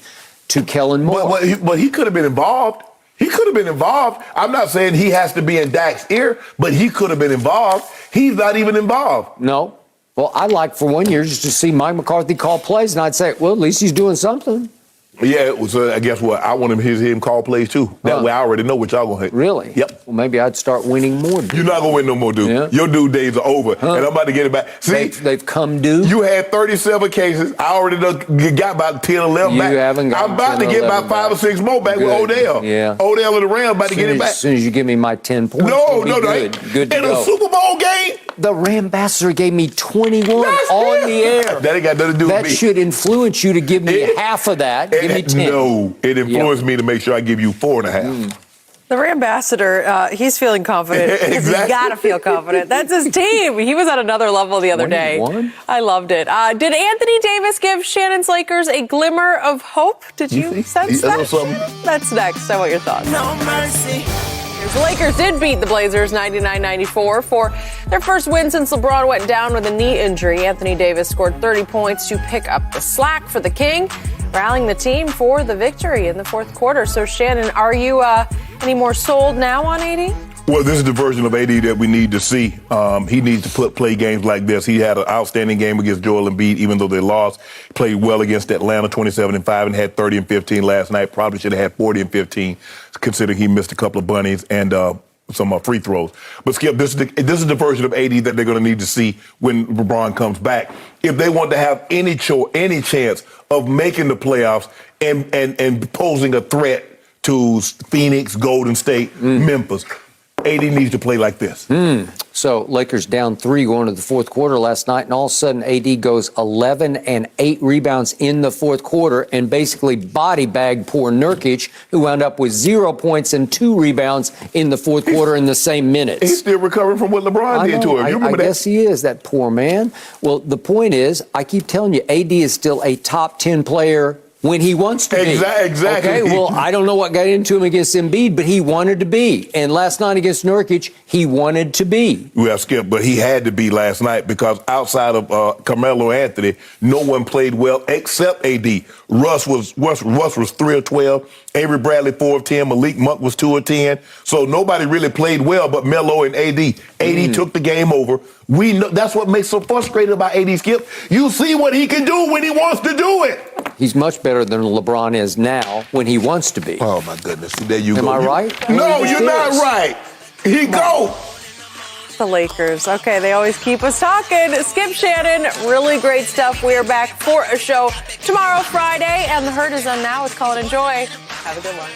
to Kellen Moore. But he could have been involved. He could have been involved. I'm not saying he has to be in Dak's ear, but he could have been involved. He's not even involved. No. Well, I'd like for 1 year just to see Mike McCarthy call plays, and I'd say, well, at least he's doing something. Yeah, it was. I guess what I want him call plays too. That way, I already know what y'all gonna hit. Really? Yep. Well, maybe I'd start winning more. You're not gonna win no more, dude. Yeah. Your dude days are over, and I'm about to get it back. See, they've come due. You had 37 cases. I already got about 10, 11 back. You haven't got. I'm about to get about 5 or 6 more back with Odell. Yeah. Odell and the Rams about to get it back. As soon as you give me my 10 points. No. Good to in go. a Super Bowl game. The Rambassador gave me 21 on the air. That ain't got nothing to do with me. That should influence you to give me half of that. Give me 10. No, it influenced me to make sure I give you 4.5. The Rambassador, he's feeling confident. Exactly. He's got to feel confident. That's his team. He was at another level the other day. I loved it. Did Anthony Davis give Shannon's Lakers a glimmer of hope? Did you sense that? That's next. I want your thoughts. No mercy. The Lakers did beat the Blazers 99-94 for their first win since LeBron went down with a knee injury. Anthony Davis scored 30 points to pick up the slack for the King, rallying the team for the victory in the fourth quarter. So, Shannon, are you any more sold now on AD? Well, this is the version of AD that we need to see. He needs to play games like this. He had an outstanding game against Joel Embiid, even though they lost. He played well against Atlanta, 27-5, and had 30 and 15 last night. Probably should have had 40 and 15, considering he missed a couple of bunnies and some free throws. But Skip, this is the version of AD that they're going to need to see when LeBron comes back. If they want to have any chance of making the playoffs and posing a threat to Phoenix, Golden State, Memphis, AD needs to play like this. So Lakers down 3 going to the fourth quarter last night, and all of a sudden AD goes 11 and 8 rebounds in the fourth quarter and basically body bagged poor Nurkic, who wound up with 0 points and 2 rebounds in the fourth quarter in the same minutes. He's still recovering from what LeBron did to him. You remember I guess he is, that poor man. Well, the point is, I keep telling you, AD is still a top 10 player when he wants to be. Exactly. Okay, well, I don't know what got into him against Embiid, but he wanted to be. And last night against Nurkic, he wanted to be. Well, Skip, but he had to be last night because outside of Carmelo Anthony, no one played well except AD. Russ was 3 of 12. Avery Bradley 4 of 10. Malik Monk was 2 of 10. So nobody really played well but Melo and AD. AD took the game over. We know that's what makes so frustrated about AD, Skip. You see what he can do when he wants to do it. He's much better than LeBron is now when he wants to be. Oh, my goodness. There you go. Am I right? No, you're not right. He go. The Lakers. Okay, they always keep us talking. Skip, Shannon, really great stuff. We are back for a show tomorrow, Friday, and The Herd is on now. It's called Enjoy. Have a good one.